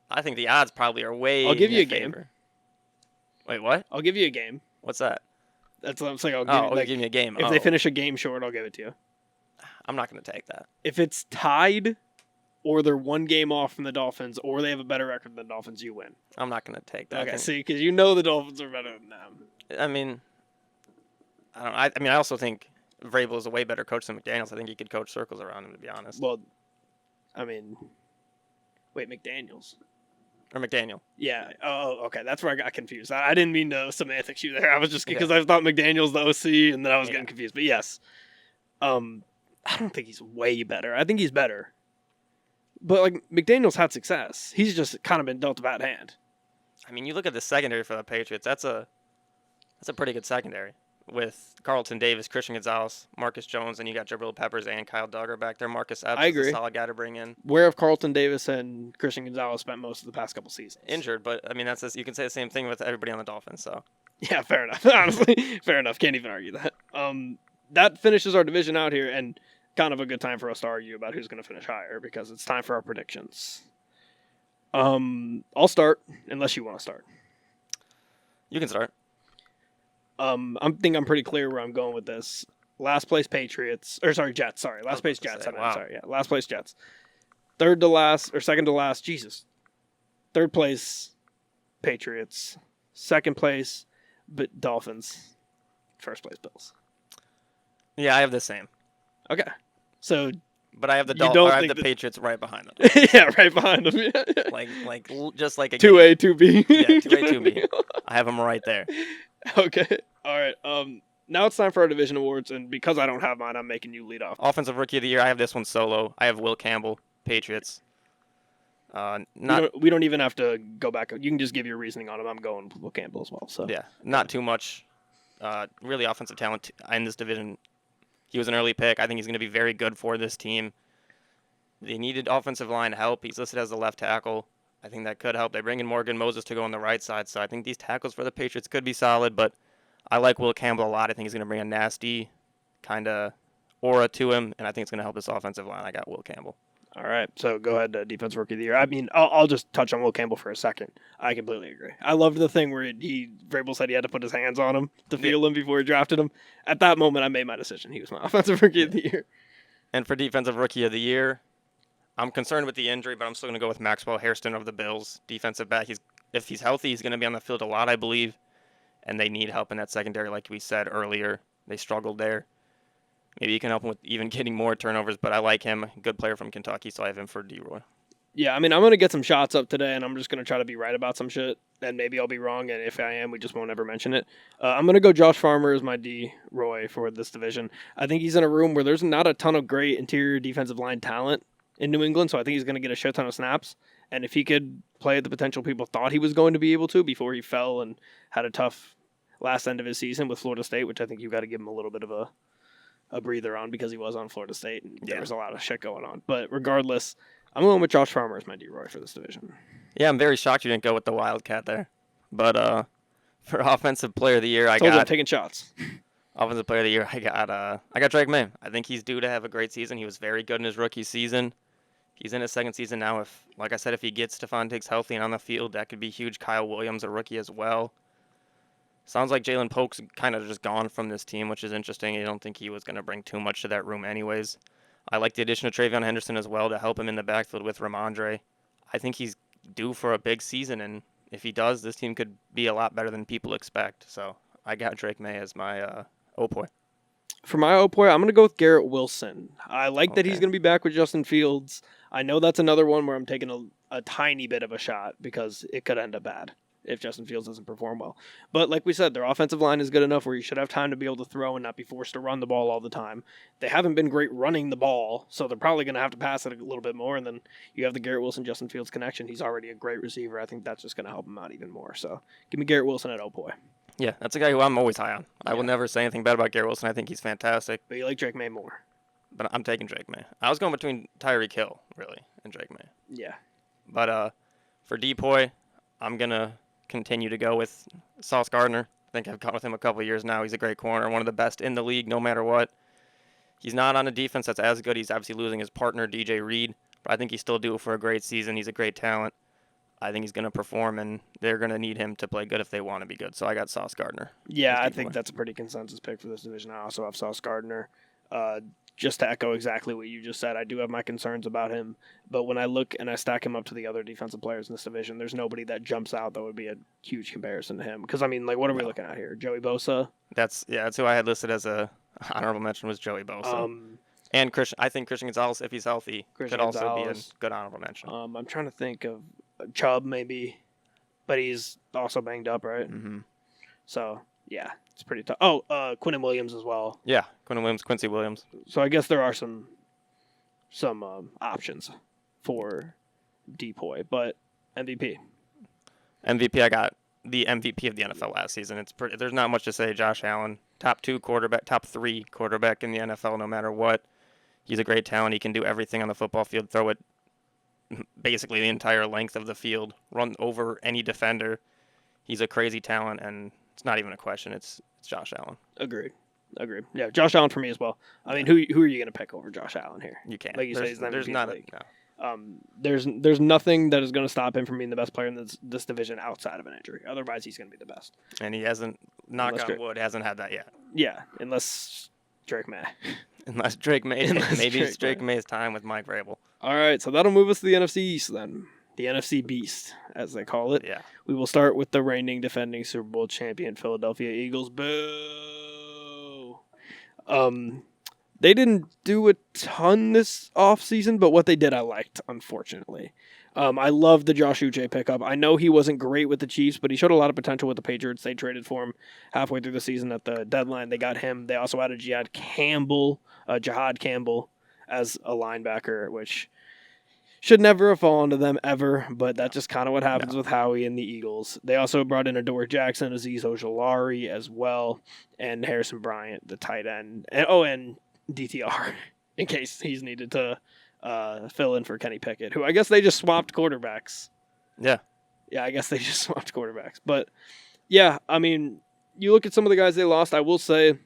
Speaker 2: I think the odds probably are way.
Speaker 1: I'll give you a
Speaker 2: favor.
Speaker 1: game.
Speaker 2: Wait, what?
Speaker 1: I'll give you a game.
Speaker 2: What's that?
Speaker 1: That's what I'm saying.
Speaker 2: Give me a game.
Speaker 1: If they finish a game short, I'll give it to you.
Speaker 2: I'm not going to take that.
Speaker 1: If it's tied, or they're one game off from the Dolphins, or they have a better record than the Dolphins, you win.
Speaker 2: I'm not going to take that.
Speaker 1: Okay, see, because you know the Dolphins are better than them.
Speaker 2: I mean, I also think Vrabel is a way better coach than McDaniels. I think he could coach circles around him, to be honest.
Speaker 1: Well, I mean, wait, McDaniels.
Speaker 2: Or McDaniel.
Speaker 1: Yeah. Oh, okay. That's where I got confused. I didn't mean to semantics you there. I was just because I thought McDaniel's the OC, and then I was getting confused. But yes, I don't think he's way better. I think he's better. But like McDaniel's had success. He's just kind of been dealt a bad hand.
Speaker 2: I mean, you look at the secondary for the Patriots. That's a pretty good secondary with Carlton Davis, Christian Gonzalez, Marcus Jones, and you got Jabril Peppers and Kyle Duggar back there. Marcus Epps is a solid guy to bring in.
Speaker 1: Where have Carlton Davis and Christian Gonzalez spent most of the past couple seasons?
Speaker 2: Injured, but I mean you can say the same thing with everybody on the Dolphins. So
Speaker 1: yeah, fair enough. Honestly, fair enough. Can't even argue that. That finishes our division out here, and kind of a good time for us to argue about who's going to finish higher because it's time for our predictions. I'll start unless you want to start.
Speaker 2: You can start.
Speaker 1: I think I'm pretty clear where I'm going with this. Last place Patriots, Jets. Sorry, last place Jets. Sorry, last place Jets. Third to last or second to last. Jesus. Third place Patriots. Second place, but Dolphins. First place Bills.
Speaker 2: Yeah, I have the same.
Speaker 1: Okay, so.
Speaker 2: But I have the Patriots right behind them.
Speaker 1: Yeah, right behind them.
Speaker 2: like just like a
Speaker 1: 2A, 2B.
Speaker 2: Yeah, 2A, 2B. I have them right there.
Speaker 1: Okay. All right. Now it's time for our division awards, and because I don't have mine, I'm making you lead off.
Speaker 2: Offensive Rookie of the Year. I have this one solo. I have Will Campbell, Patriots.
Speaker 1: We don't even have to go back. You can just give your reasoning on him. I'm going with Will Campbell as well. So
Speaker 2: yeah, not too much. Really offensive talent in this division. He was an early pick. I think he's going to be very good for this team. They needed offensive line help. He's listed as a left tackle. I think that could help. They bring in Morgan Moses to go on the right side, so I think these tackles for the Patriots could be solid, but I like Will Campbell a lot. I think he's going to bring a nasty kind of aura to him, and I think it's going to help this offensive line. I got Will Campbell.
Speaker 1: All right, so go ahead, Defense Rookie of the Year. I mean, I'll just touch on Will Campbell for a second. I completely agree. I loved the thing where Vrabel said he had to put his hands on him to feel him before he drafted him. At that moment, I made my decision. He was my Offensive Rookie of the Year.
Speaker 2: And for Defensive Rookie of the Year, I'm concerned with the injury, but I'm still going to go with Maxwell Hairston of the Bills. Defensive back, if he's healthy, he's going to be on the field a lot, I believe. And they need help in that secondary, like we said earlier. They struggled there. Maybe you can help him with even getting more turnovers, but I like him. Good player from Kentucky, so I have him for D-Roy.
Speaker 1: Yeah, I mean, I'm going to get some shots up today, and I'm just going to try to be right about some shit. And maybe I'll be wrong, and if I am, we just won't ever mention it. I'm going to go Josh Farmer as my D-Roy for this division. I think he's in a room where there's not a ton of great interior defensive line talent in New England, so I think he's going to get a shit ton of snaps. And if he could play at the potential people thought he was going to be able to before he fell and had a tough last end of his season with Florida State, which I think you've got to give him a little bit of a a breather on because he was on Florida State and there
Speaker 2: Yeah.
Speaker 1: was a lot of shit going on. But regardless, I'm going with Josh Farmer as my D-Roy for this division.
Speaker 2: Yeah, I'm very shocked you didn't go with the Wildcat there. But for Offensive Player of the Year,
Speaker 1: Told you I'm taking shots.
Speaker 2: Offensive Player of the Year, I got Drake May. I think he's due to have a great season. He was very good in his rookie season. He's in his second season now. If, like I said, if he gets Stephon Diggs healthy and on the field, that could be huge. Kyle Williams, a rookie as well. Sounds like Jalen Polk's kind of just gone from this team, which is interesting. I don't think he was going to bring too much to that room anyways. I like the addition of Travion Henderson as well to help him in the backfield with Ramondre. I think he's due for a big season, and if he does, this team could be a lot better than people expect. So I got Drake May as my Opoy.
Speaker 1: For my Opoy, I'm going to go with Garrett Wilson. I like that he's going to be back with Justin Fields. I know that's another one where I'm taking a tiny bit of a shot because it could end up bad if Justin Fields doesn't perform well. But like we said, their offensive line is good enough where you should have time to be able to throw and not be forced to run the ball all the time. They haven't been great running the ball, so they're probably going to have to pass it a little bit more. And then you have the Garrett Wilson-Justin Fields connection. He's already a great receiver. I think that's just going to help him out even more. So give me Garrett Wilson at Opoy.
Speaker 2: Yeah, that's a guy who I'm always high on. I will never say anything bad about Garrett Wilson. I think he's fantastic.
Speaker 1: But you like Drake May more.
Speaker 2: But I'm taking Drake May. I was going between Tyreek Hill, really, and Drake May.
Speaker 1: Yeah.
Speaker 2: But for Depoy, I'm going to continue to go with Sauce Gardner. I think I've gone with him a couple of years now. He's a great corner, one of the best in the league no matter what. He's not on a defense that's as good. He's obviously losing his partner, DJ Reed. But I think he's still due for a great season. He's a great talent. I think he's going to perform, and they're going to need him to play good if they want to be good. So I got Sauce Gardner.
Speaker 1: Yeah, I think that's a pretty consensus pick for this division. I also have Sauce Gardner. Just to echo exactly what you just said, I do have my concerns about him. But when I look and I stack him up to the other defensive players in this division, there's nobody that jumps out that would be a huge comparison to him. Because, I mean, like, what are we looking at here? Joey Bosa?
Speaker 2: That's who I had listed as a honorable mention was Joey Bosa. And Christian, I think Christian Gonzalez, if he's healthy, could also be a good honorable mention.
Speaker 1: I'm trying to think of Chubb maybe, but he's also banged up, right?
Speaker 2: Mm-hmm.
Speaker 1: So, yeah, it's pretty tough. Oh, Quinnen Williams as well.
Speaker 2: Yeah, Quincy Williams.
Speaker 1: So I guess there are some options for Depoy, but MVP,
Speaker 2: I got the MVP of the NFL last season. There's not much to say. Josh Allen, top 3 quarterback in the NFL, no matter what. He's a great talent. He can do everything on the football field. Throw it basically the entire length of the field. Run over any defender. He's a crazy talent, and it's not even a question. It's Josh Allen.
Speaker 1: Agreed. Yeah, Josh Allen for me as well. I mean, who are you going to pick over Josh Allen here?
Speaker 2: You can't.
Speaker 1: Like you say, he's the MVP
Speaker 2: there's
Speaker 1: of
Speaker 2: not
Speaker 1: the league.
Speaker 2: No.
Speaker 1: There's nothing that is going to stop him from being the best player in this division outside of an injury. Otherwise, he's going to be the best.
Speaker 2: And he hasn't, knock on wood, hasn't had that yet.
Speaker 1: Yeah, unless Drake May.
Speaker 2: Unless Drake May. Maybe it's Drake May's time with Mike Vrabel.
Speaker 1: All right, so that'll move us to the NFC East then. The NFC Beast, as they call it.
Speaker 2: Yeah.
Speaker 1: We will start with the reigning defending Super Bowl champion Philadelphia Eagles. Boo! They didn't do a ton this offseason, but what they did I liked, unfortunately. I love the Josh Uche pickup. I know he wasn't great with the Chiefs, but he showed a lot of potential with the Patriots. They traded for him halfway through the season at the deadline. They got him. They also added Jihad Campbell as a linebacker, which should never have fallen to them ever, but that's just kind of what happens with Howie and the Eagles. They also brought in Adoree Jackson, Azeez Ojulari as well, and Harrison Bryant, the tight end. And DTR, in case he's needed to fill in for Kenny Pickett, who I guess they just swapped quarterbacks.
Speaker 2: Yeah.
Speaker 1: Yeah, I guess they just swapped quarterbacks. But, yeah, I mean, you look at some of the guys they lost, I will say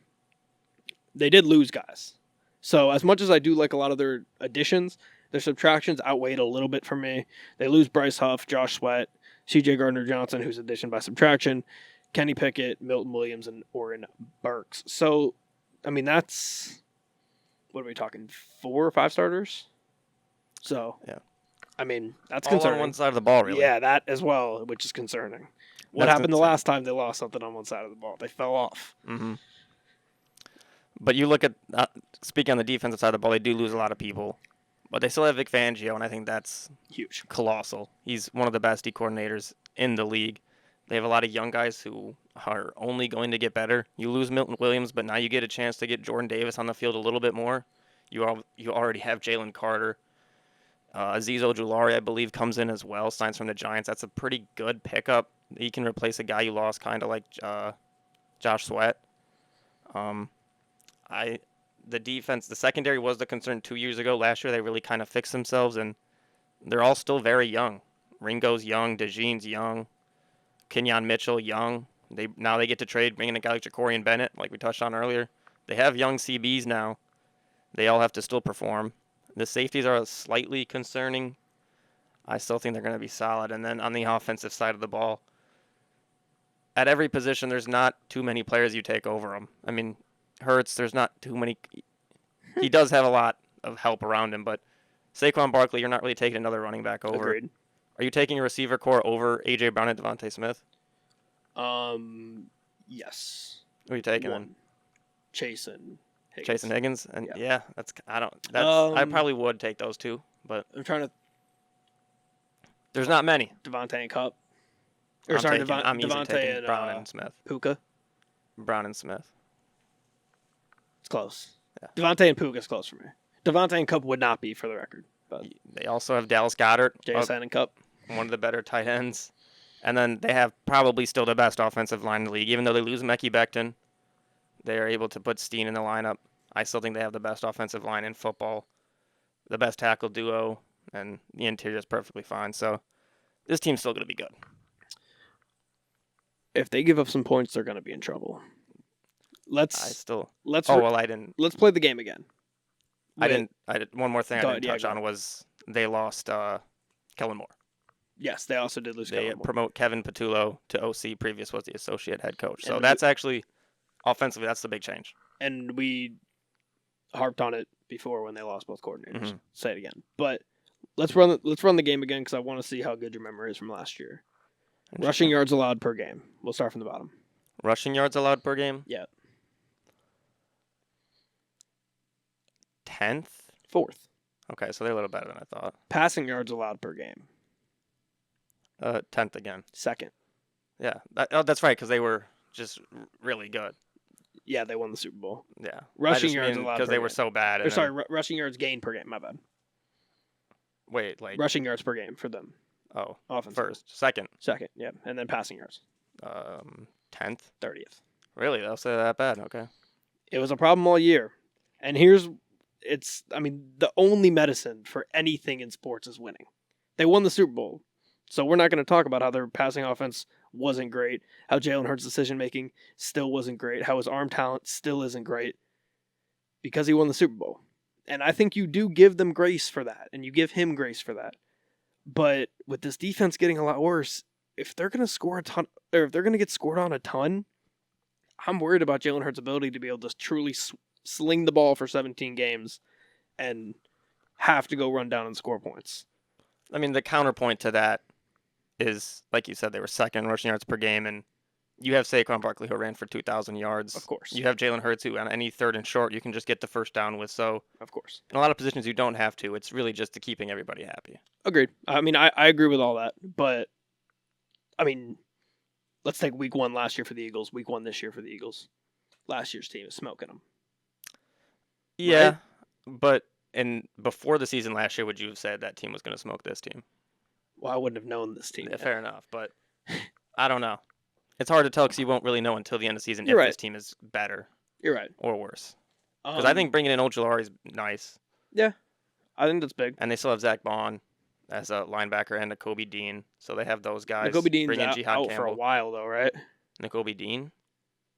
Speaker 1: they did lose guys. So as much as I do like a lot of their additions, their subtractions outweighed a little bit for me. They lose Bryce Huff, Josh Sweat, C.J. Gardner-Johnson, who's addition by subtraction, Kenny Pickett, Milton Williams, and Oren Burks. So, I mean, that's, what are we talking, 4 or 5 starters? So,
Speaker 2: yeah.
Speaker 1: I mean, that's
Speaker 2: all
Speaker 1: concerning.
Speaker 2: on one side of the ball, really.
Speaker 1: Yeah, that as well, which is concerning. What happened the last time they lost something on one side of the ball? They fell off.
Speaker 2: Mm-hmm. But you look at, speaking on the defensive side of the ball, they do lose a lot of people. But they still have Vic Fangio, and I think that's
Speaker 1: huge,
Speaker 2: colossal. He's one of the best D coordinators in the league. They have a lot of young guys who are only going to get better. You lose Milton Williams, but now you get a chance to get Jordan Davis on the field a little bit more. You already have Jalen Carter. Azeez Ojulari, I believe, comes in as well, signs from the Giants. That's a pretty good pickup. He can replace a guy you lost, kind of like Josh Sweat. the defense, the secondary was the concern 2 years ago. Last year, they really kind of fixed themselves, and they're all still very young. Ringo's young, DeJean's young, Kenyon Mitchell young. Now they get to trade, bring in a guy like Jacorian Bennett, like we touched on earlier. They have young CBs now. They all have to still perform. The safeties are slightly concerning. I still think they're going to be solid. And then on the offensive side of the ball, at every position, there's not too many players you take over them. I mean, Hurts, there's not too many. He does have a lot of help around him, but Saquon Barkley, you're not really taking another running back over.
Speaker 1: Agreed.
Speaker 2: Are you taking a receiver core over A.J. Brown and Devontae Smith?
Speaker 1: Yes.
Speaker 2: Who are you taking
Speaker 1: One.
Speaker 2: then?
Speaker 1: Chase and Higgins.
Speaker 2: Chase and Higgins? And
Speaker 1: Yeah.
Speaker 2: I probably would take those two, but
Speaker 1: I'm trying to
Speaker 2: there's not many.
Speaker 1: Devontae and Cup.
Speaker 2: I'm easily
Speaker 1: Devontae
Speaker 2: taking
Speaker 1: and
Speaker 2: Brown and Smith.
Speaker 1: Puka.
Speaker 2: Brown and Smith.
Speaker 1: It's close.
Speaker 2: Yeah.
Speaker 1: Devontae and Puka is close for me. Devontae and Cup would not be, for the record. But
Speaker 2: They also have Dallas Goedert,
Speaker 1: JSN and Cup.
Speaker 2: one of the better tight ends. And then they have probably still the best offensive line in the league. Even though they lose Mekhi Becton, they are able to put Steen in the lineup. I still think they have the best offensive line in football, the best tackle duo, and the interior is perfectly fine. So this team's still going to be good.
Speaker 1: If they give up some points, they're going to be in trouble. Let's
Speaker 2: I didn't.
Speaker 1: let's play the game again.
Speaker 2: One more thing I didn't touch
Speaker 1: go
Speaker 2: on was they lost Kellen Moore.
Speaker 1: Yes, they also did lose.
Speaker 2: They
Speaker 1: Kellen Moore.
Speaker 2: promote Kevin Patullo to OC. Previous was the associate head coach. So
Speaker 1: And
Speaker 2: that's actually offensively, that's the big change.
Speaker 1: And we harped on it before when they lost both coordinators.
Speaker 2: Mhm.
Speaker 1: Say it again, but let's run the game again because I want to see how good your memory is from last year. Rushing yards allowed per game. We'll start from the bottom.
Speaker 2: Rushing yards allowed per game?
Speaker 1: Yeah.
Speaker 2: 10th?
Speaker 1: 4th.
Speaker 2: Okay, so they're a little better than I thought.
Speaker 1: Passing yards allowed per game.
Speaker 2: 10th again.
Speaker 1: 2nd.
Speaker 2: Yeah, that's right, because they were just really good.
Speaker 1: Yeah, they won the Super Bowl.
Speaker 2: Yeah.
Speaker 1: Rushing yards allowed
Speaker 2: because
Speaker 1: per
Speaker 2: they were
Speaker 1: game.
Speaker 2: so bad.
Speaker 1: Or sorry, rushing yards gained per game. My bad.
Speaker 2: Wait, like
Speaker 1: Rushing yards per game for them. Offense.
Speaker 2: first, second,
Speaker 1: yeah, and then passing yards.
Speaker 2: 10th.
Speaker 1: 30th.
Speaker 2: Really, they'll say that bad? Okay.
Speaker 1: It was a problem all year, and the only medicine for anything in sports is winning. They won the Super Bowl, so we're not going to talk about how their passing offense wasn't great, how Jalen Hurts' decision making still wasn't great, how his arm talent still isn't great, because he won the Super Bowl. And I think you do give them grace for that, and you give him grace for that. But with this defense getting a lot worse, if they're going to score a ton, or if they're going to get scored on a ton, I'm worried about Jalen Hurts' ability to be able to truly sling the ball for 17 games and have to go run down and score points.
Speaker 2: I mean, the counterpoint to that is, like you said, they were second in rushing yards per game, and you have Saquon Barkley who ran for 2,000 yards.
Speaker 1: Of course.
Speaker 2: You have Jalen Hurts who, on any third and short, you can just get the first down with. So,
Speaker 1: of course.
Speaker 2: in a lot of positions, you don't have to. It's really just to keeping everybody happy.
Speaker 1: Agreed. I mean, I agree with all that. But, I mean, let's take week 1 last year for the Eagles, week 1 this year for the Eagles. Last year's team is smoking them.
Speaker 2: Yeah,
Speaker 1: Right?
Speaker 2: but before the season last year, would you have said that team was going to smoke this team?
Speaker 1: Well, I wouldn't have known this team.
Speaker 2: Yeah, fair enough, but I don't know. It's hard to tell because you won't really know until the end of the season
Speaker 1: You're
Speaker 2: if
Speaker 1: right.
Speaker 2: this team is better
Speaker 1: You're right.
Speaker 2: or worse. Because I think bringing in Ojulari is nice.
Speaker 1: Yeah, I think that's big.
Speaker 2: And they still have Zach Bond as a linebacker and Nakobe Dean. So they have those guys.
Speaker 1: Nakobe Dean's
Speaker 2: Bring in
Speaker 1: out
Speaker 2: Jihad
Speaker 1: for a
Speaker 2: Campbell.
Speaker 1: while, though, right?
Speaker 2: Nakobe Dean?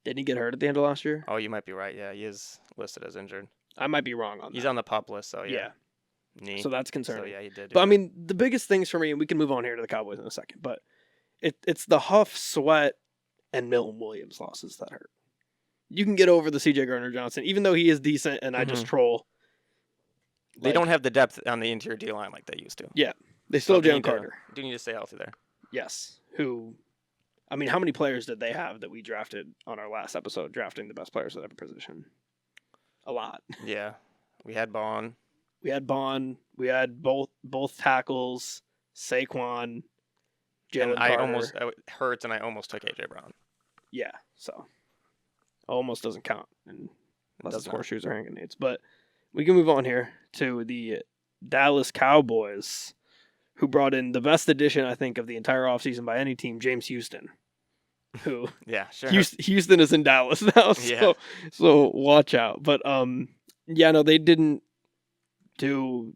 Speaker 1: Didn't he get hurt at the end of last year?
Speaker 2: Oh, you might be right. Yeah, he is listed as injured.
Speaker 1: I might be wrong on
Speaker 2: He's
Speaker 1: that.
Speaker 2: on the PUP list, so
Speaker 1: Yeah.
Speaker 2: Knee.
Speaker 1: So that's
Speaker 2: So
Speaker 1: concerning.
Speaker 2: yeah, he did.
Speaker 1: But I mean, the biggest things for me, and we can move on here to the Cowboys in a second, but it's the Huff, Sweat, and Milton Williams losses that hurt. You can get over the CJ Gardner-Johnson, even though he is decent and I just troll.
Speaker 2: They don't have the depth on the interior D line like they used to.
Speaker 1: Yeah. They still have Jalen Carter.
Speaker 2: Do need to stay healthy there.
Speaker 1: Yes. Who, I mean, how many players did they have that we drafted on our last episode, drafting the best players at every position? A lot.
Speaker 2: Yeah. We had Bond.
Speaker 1: We had Bond. We had both tackles, Saquon, Jalen Carter.
Speaker 2: Hurts, and I almost took A.J. Brown.
Speaker 1: Yeah, so almost doesn't count, and unless
Speaker 2: Does
Speaker 1: it's
Speaker 2: not.
Speaker 1: horseshoes or hand grenades. But we can move on here to the Dallas Cowboys, who brought in the best addition, I think, of the entire offseason by any team, James Houston. Who
Speaker 2: Yeah, sure.
Speaker 1: Houston is in Dallas now,
Speaker 2: Yeah.
Speaker 1: so watch out. But Yeah, no, they didn't do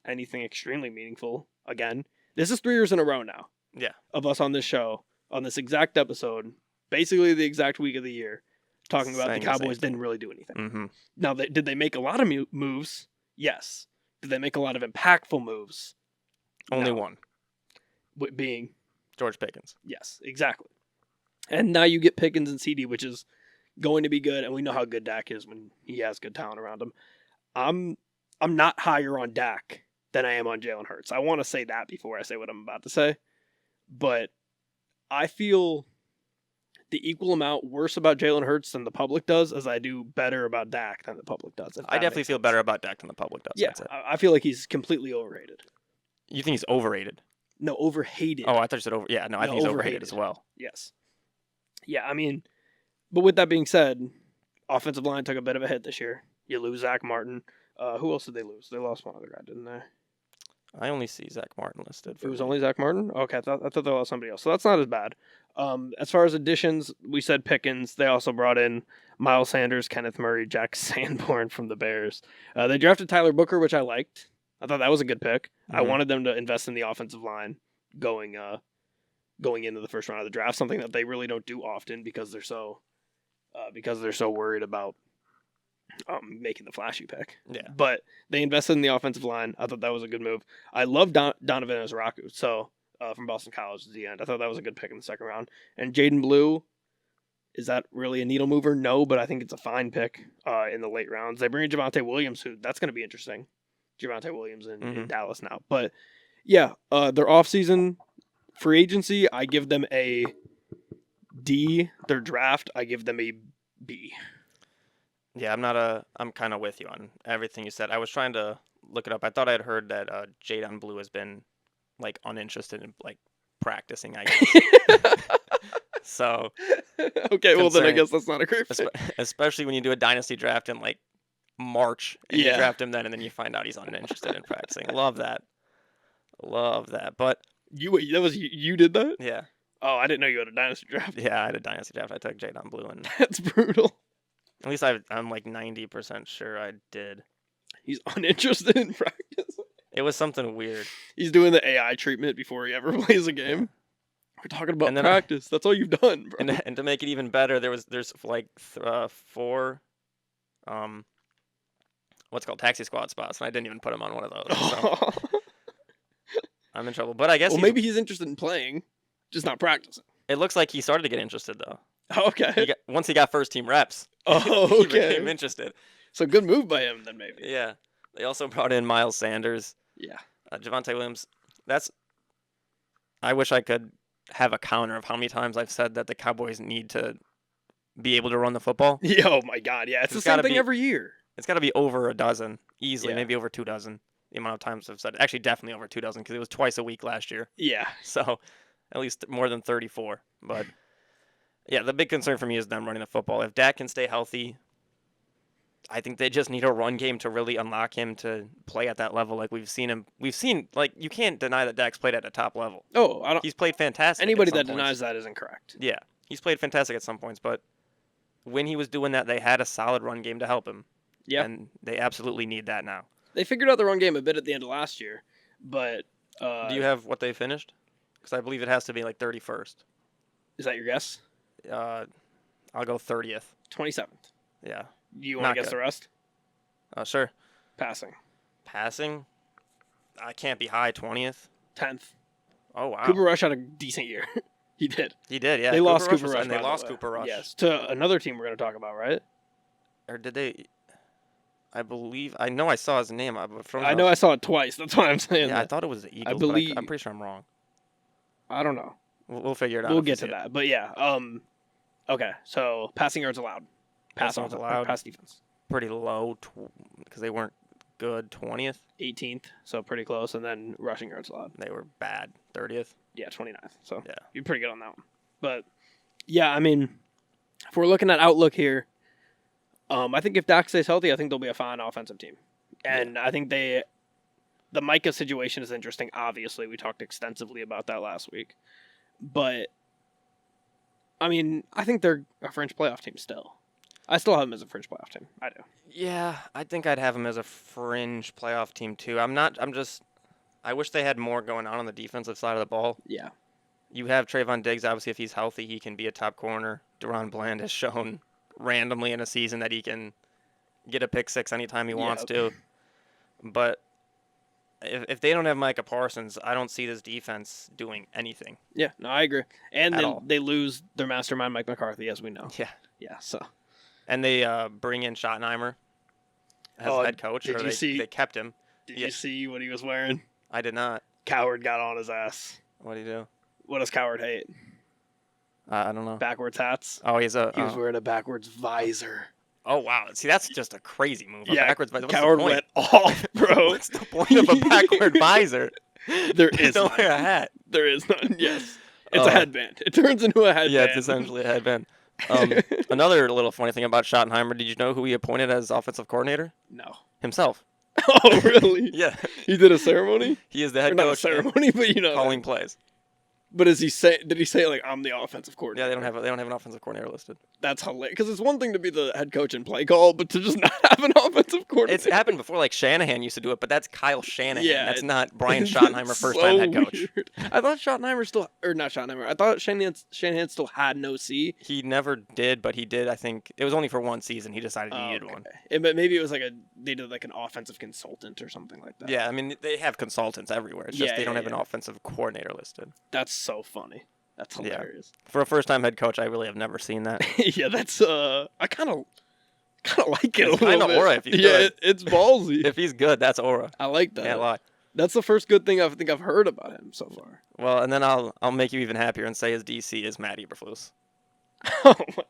Speaker 1: anything extremely meaningful. Again, this is 3 years in a row now.
Speaker 2: Yeah.
Speaker 1: Of us on this show, on this exact episode, basically the exact week of the year, talking about the
Speaker 2: Saying the same
Speaker 1: Cowboys
Speaker 2: thing.
Speaker 1: didn't really do anything.
Speaker 2: Mm-hmm.
Speaker 1: Now, did they make a lot of moves? Yes. Did they make a lot of impactful moves?
Speaker 2: Only
Speaker 1: No.
Speaker 2: one.
Speaker 1: Being,
Speaker 2: George Pickens.
Speaker 1: yes, exactly. And now you get Pickens and CD, which is going to be good, and we know how good Dak is when he has good talent around him. I'm not higher on Dak than I am on Jalen Hurts. I want to say that before I say what I'm about to say. But I feel the equal amount worse about Jalen Hurts than the public does as I do better about Dak than the public does.
Speaker 2: I definitely feel better about Dak than the public does.
Speaker 1: Yeah,
Speaker 2: That's it.
Speaker 1: I feel like he's completely overrated.
Speaker 2: You think he's overrated?
Speaker 1: No, overhated.
Speaker 2: Oh, I thought you said over. Yeah, no, I think he's overrated as well.
Speaker 1: Yes. Yeah, I mean, but with that being said, offensive line took a bit of a hit this year. You lose Zach Martin. Who else did they lose? They lost one other guy, didn't they?
Speaker 2: I only see Zach Martin listed.
Speaker 1: It was only Zach Martin? Okay, I thought they lost somebody else. So that's not as bad. As far as additions, we said Pickens. They also brought in Miles Sanders, Kenneth Murray, Jack Sanborn from the Bears. They drafted Tyler Booker, which I liked. I thought that was a good pick. I
Speaker 2: Mhm.
Speaker 1: wanted them to invest in the offensive line going into the first round of the draft, something that they really don't do often because they're so worried about making the flashy pick.
Speaker 2: Yeah.
Speaker 1: But they invested in the offensive line. I thought that was a good move. I love Donovan Ezraku, so from Boston College at the end. I thought that was a good pick in the second round. And Jaden Blue, is that really a needle mover? No, but I think it's a fine pick in the late rounds. They bring in Javonte Williams, who that's going to be interesting. Javonte Williams in Dallas now. But yeah, their offseason free agency, I give them a D. Their draft, I give them a B.
Speaker 2: Yeah, I'm kind of with you on everything you said. I was trying to look it up. I thought I had heard that Jadon Blue has been like uninterested in like practicing, I guess. So
Speaker 1: okay, well then I guess that's not a great fit.
Speaker 2: Especially when you do a dynasty draft in like March and you draft him then and then you find out he's uninterested in practicing. Love that. But
Speaker 1: you did that?
Speaker 2: yeah.
Speaker 1: Oh, I didn't know you had a dynasty draft.
Speaker 2: Yeah, I had a dynasty draft. I took Jadon Blue and
Speaker 1: That's brutal.
Speaker 2: at least I'm like 90% sure I did.
Speaker 1: He's uninterested in practice.
Speaker 2: It was something weird.
Speaker 1: He's doing the AI treatment before he ever plays a game. We're talking about practice. That's all you've done, bro.
Speaker 2: And to make it even better, there's like 4 what's called taxi squad spots, and I didn't even put him on one of those. So I'm in trouble. But I guess
Speaker 1: maybe he's interested in playing, just not practicing.
Speaker 2: It looks like he started to get interested though.
Speaker 1: Okay.
Speaker 2: Once he got first team reps.
Speaker 1: Oh,
Speaker 2: he
Speaker 1: okay.
Speaker 2: became interested.
Speaker 1: So good move by him then, maybe.
Speaker 2: Yeah. They also brought in Miles Sanders.
Speaker 1: Yeah.
Speaker 2: Javonte Williams. I wish I could have a counter of how many times I've said that the Cowboys need to be able to run the football.
Speaker 1: Yeah, oh my God, yeah. It's the same thing every year.
Speaker 2: It's got to be over a dozen, easily,
Speaker 1: Yeah.
Speaker 2: maybe over 2 dozen. The amount of times I've said it. Actually, definitely over 2 dozen because it was twice a week last year.
Speaker 1: Yeah.
Speaker 2: So at least more than 34. But yeah, the big concern for me is them running the football. If Dak can stay healthy, I think they just need a run game to really unlock him to play at that level like we've seen him. Like, you can't deny that Dak's played at a top level.
Speaker 1: Oh,
Speaker 2: He's played fantastic.
Speaker 1: Anybody that denies that is incorrect.
Speaker 2: Yeah, he's played fantastic at some points, but when he was doing that, they had a solid run game to help him.
Speaker 1: Yeah.
Speaker 2: And they absolutely need that now.
Speaker 1: They figured out the run game a bit at the end of last year, but...
Speaker 2: Do you have what they finished? Because I believe it has to be like 31st.
Speaker 1: Is that your guess?
Speaker 2: I'll go 30th.
Speaker 1: 27th.
Speaker 2: Yeah.
Speaker 1: You want to guess the rest?
Speaker 2: Sure.
Speaker 1: Passing.
Speaker 2: I can't be high. 20th.
Speaker 1: 10th.
Speaker 2: Oh, wow.
Speaker 1: Cooper Rush had a decent year. He did.
Speaker 2: He did, yeah.
Speaker 1: They lost Cooper Rush.
Speaker 2: And they lost Cooper Rush.
Speaker 1: Yes, to another team we're going to talk about, right?
Speaker 2: Or did they? I know I saw his name.
Speaker 1: I know I saw it twice. That's why I'm saying
Speaker 2: Yeah,
Speaker 1: that.
Speaker 2: I thought it was the Eagles,
Speaker 1: believe-
Speaker 2: but I'm pretty sure I'm wrong.
Speaker 1: I don't know.
Speaker 2: We'll figure it out.
Speaker 1: We'll get to that. But yeah, okay, so passing yards allowed.
Speaker 2: Passing yards allowed.
Speaker 1: Pass defense.
Speaker 2: Pretty low because they weren't good. 20th.
Speaker 1: 18th, so pretty close. And then rushing yards allowed.
Speaker 2: They were bad. 30th.
Speaker 1: Yeah, 29th. So
Speaker 2: yeah,
Speaker 1: you're pretty good on that one. But yeah, I mean, if we're looking at outlook here, I think if Dak stays healthy, I think they'll be a fine offensive team. And I think the Micah situation is interesting. Obviously, we talked extensively about that last week. But, I mean, I think they're a French playoff team still. I still have him as a fringe playoff team. I do.
Speaker 2: Yeah, I think I'd have him as a fringe playoff team too. I wish they had more going on the defensive side of the ball.
Speaker 1: Yeah.
Speaker 2: You have Trayvon Diggs. Obviously, if he's healthy, he can be a top corner. Deron Bland has shown randomly in a season that he can get a pick six anytime he wants to. But if they don't have Micah Parsons, I don't see this defense doing anything.
Speaker 1: Yeah, no, I agree. And
Speaker 2: At
Speaker 1: then
Speaker 2: all.
Speaker 1: they lose their mastermind, Mike McCarthy, as we know.
Speaker 2: Yeah.
Speaker 1: Yeah, so.
Speaker 2: And they bring in Schottenheimer as head coach.
Speaker 1: Did
Speaker 2: Or
Speaker 1: you
Speaker 2: they,
Speaker 1: see?
Speaker 2: they kept him.
Speaker 1: Did you see what he was wearing?
Speaker 2: I did not.
Speaker 1: Coward got on his ass.
Speaker 2: What did he do?
Speaker 1: What does Coward hate?
Speaker 2: I don't know.
Speaker 1: Backwards hats.
Speaker 2: Oh,
Speaker 1: He was wearing a backwards visor.
Speaker 2: Oh, wow. See, that's just a crazy move. A
Speaker 1: Yeah,
Speaker 2: backwards visor. What's
Speaker 1: Coward
Speaker 2: the point?
Speaker 1: went off, bro.
Speaker 2: What's the point of a backward visor?
Speaker 1: There is
Speaker 2: Don't
Speaker 1: none.
Speaker 2: wear a hat.
Speaker 1: There is none, yes. It's a headband. It turns into a headband.
Speaker 2: Yeah, it's essentially a headband. Another little funny thing about Schottenheimer, did you know who he appointed as offensive coordinator?
Speaker 1: No.
Speaker 2: Himself.
Speaker 1: Oh, really?
Speaker 2: Yeah.
Speaker 1: He did a ceremony?
Speaker 2: He is the
Speaker 1: Or
Speaker 2: head
Speaker 1: not a
Speaker 2: coach
Speaker 1: ceremony, but
Speaker 2: calling plays.
Speaker 1: But did he say like I'm the offensive coordinator?
Speaker 2: Yeah, they don't have an offensive coordinator listed.
Speaker 1: That's hilarious. Because it's one thing to be the head coach and play call, but to just not have an offensive coordinator.
Speaker 2: It's happened before, like Shanahan used to do it, but that's Kyle Shanahan.
Speaker 1: Yeah,
Speaker 2: That's not Brian
Speaker 1: It's
Speaker 2: Schottenheimer, first-time head coach.
Speaker 1: weird. I thought Schottenheimer still, or not Schottenheimer. I thought Shanahan still had an OC.
Speaker 2: He never did, but he did. I think it was only for one season. He decided he needed one.
Speaker 1: But maybe it was like they did like an offensive consultant or something like that.
Speaker 2: Yeah, I mean they have consultants everywhere. It's just they don't have an
Speaker 1: yeah.
Speaker 2: offensive coordinator listed.
Speaker 1: That's so funny. That's hilarious.
Speaker 2: For a first-time head coach, I really have never seen that.
Speaker 1: Yeah, that's I kind of like it.
Speaker 2: It's
Speaker 1: a little
Speaker 2: kinda
Speaker 1: bit.
Speaker 2: aura if he's
Speaker 1: yeah,
Speaker 2: good.
Speaker 1: it's ballsy.
Speaker 2: If he's good, that's aura.
Speaker 1: I like that.
Speaker 2: Can't lie.
Speaker 1: That's the first good thing I think I've heard about him so far.
Speaker 2: Well, and then I'll make you even happier and say his DC is Matt Eberflus.
Speaker 1: Oh my god.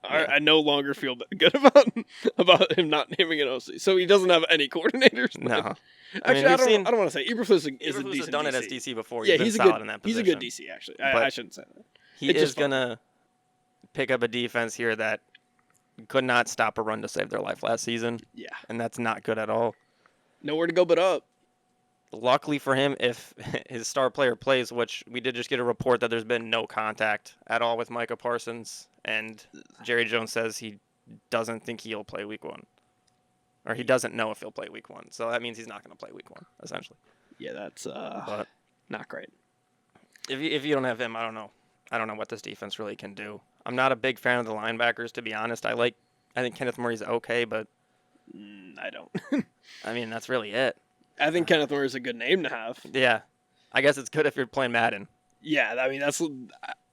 Speaker 2: Yeah.
Speaker 1: I no longer feel good about him not naming an OC. So he doesn't have any coordinators.
Speaker 2: No.
Speaker 1: Actually, I don't want to say Eberflus is a
Speaker 2: Eberflus
Speaker 1: decent
Speaker 2: has done
Speaker 1: DC.
Speaker 2: it as DC before.
Speaker 1: Yeah,
Speaker 2: he's
Speaker 1: he's
Speaker 2: been
Speaker 1: a
Speaker 2: solid
Speaker 1: good.
Speaker 2: in that
Speaker 1: He's
Speaker 2: position.
Speaker 1: a good DC actually.
Speaker 2: But
Speaker 1: I shouldn't say that.
Speaker 2: He
Speaker 1: It's
Speaker 2: is
Speaker 1: just fun.
Speaker 2: gonna pick up a defense here that could not stop a run to save their life last season,
Speaker 1: Yeah,
Speaker 2: and that's not good at all.
Speaker 1: nowhere to go but up.
Speaker 2: Luckily for him, if his star player plays, which we did just get a report that there's been no contact at all with Micah Parsons, and Jerry Jones says he doesn't think he'll play week one. Or he doesn't know if he'll play week one. So that means he's not going to play week one, essentially.
Speaker 1: Yeah, that's
Speaker 2: But
Speaker 1: not great.
Speaker 2: if you don't have him, I don't know. I don't know what this defense really can do. I'm not a big fan of the linebackers, to be honest. I think Kenneth Murray's okay, but
Speaker 1: I don't.
Speaker 2: I mean, that's really it.
Speaker 1: I think Kenneth Murray is a good name to have.
Speaker 2: Yeah. I guess it's good if you're playing Madden.
Speaker 1: Yeah, I mean that's.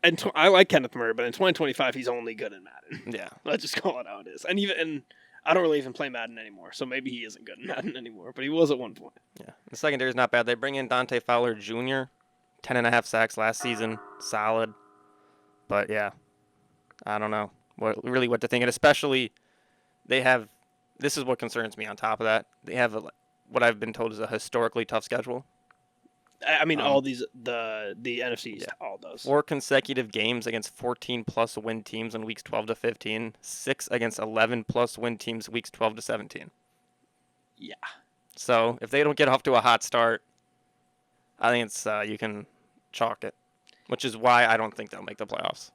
Speaker 1: And I like Kenneth Murray, but in 2025 he's only good in Madden.
Speaker 2: Yeah.
Speaker 1: Let's just call it how it is. And I don't really even play Madden anymore, so maybe he isn't good in Madden anymore. But he was at one point.
Speaker 2: Yeah. The secondary is not bad. They bring in Dante Fowler Jr., 10.5 sacks last season. Solid. But, yeah, I don't know what to think. And especially they have – this is what concerns me on top of that. They have what I've been told is a historically tough schedule.
Speaker 1: I mean, all these the NFC East, all those.
Speaker 2: 4 consecutive games against 14-plus win teams in weeks 12 to 15. 6 against 11-plus win teams weeks 12 to 17.
Speaker 1: Yeah.
Speaker 2: So if they don't get off to a hot start, I think it's you can chalk it, which is why I don't think they'll make the playoffs.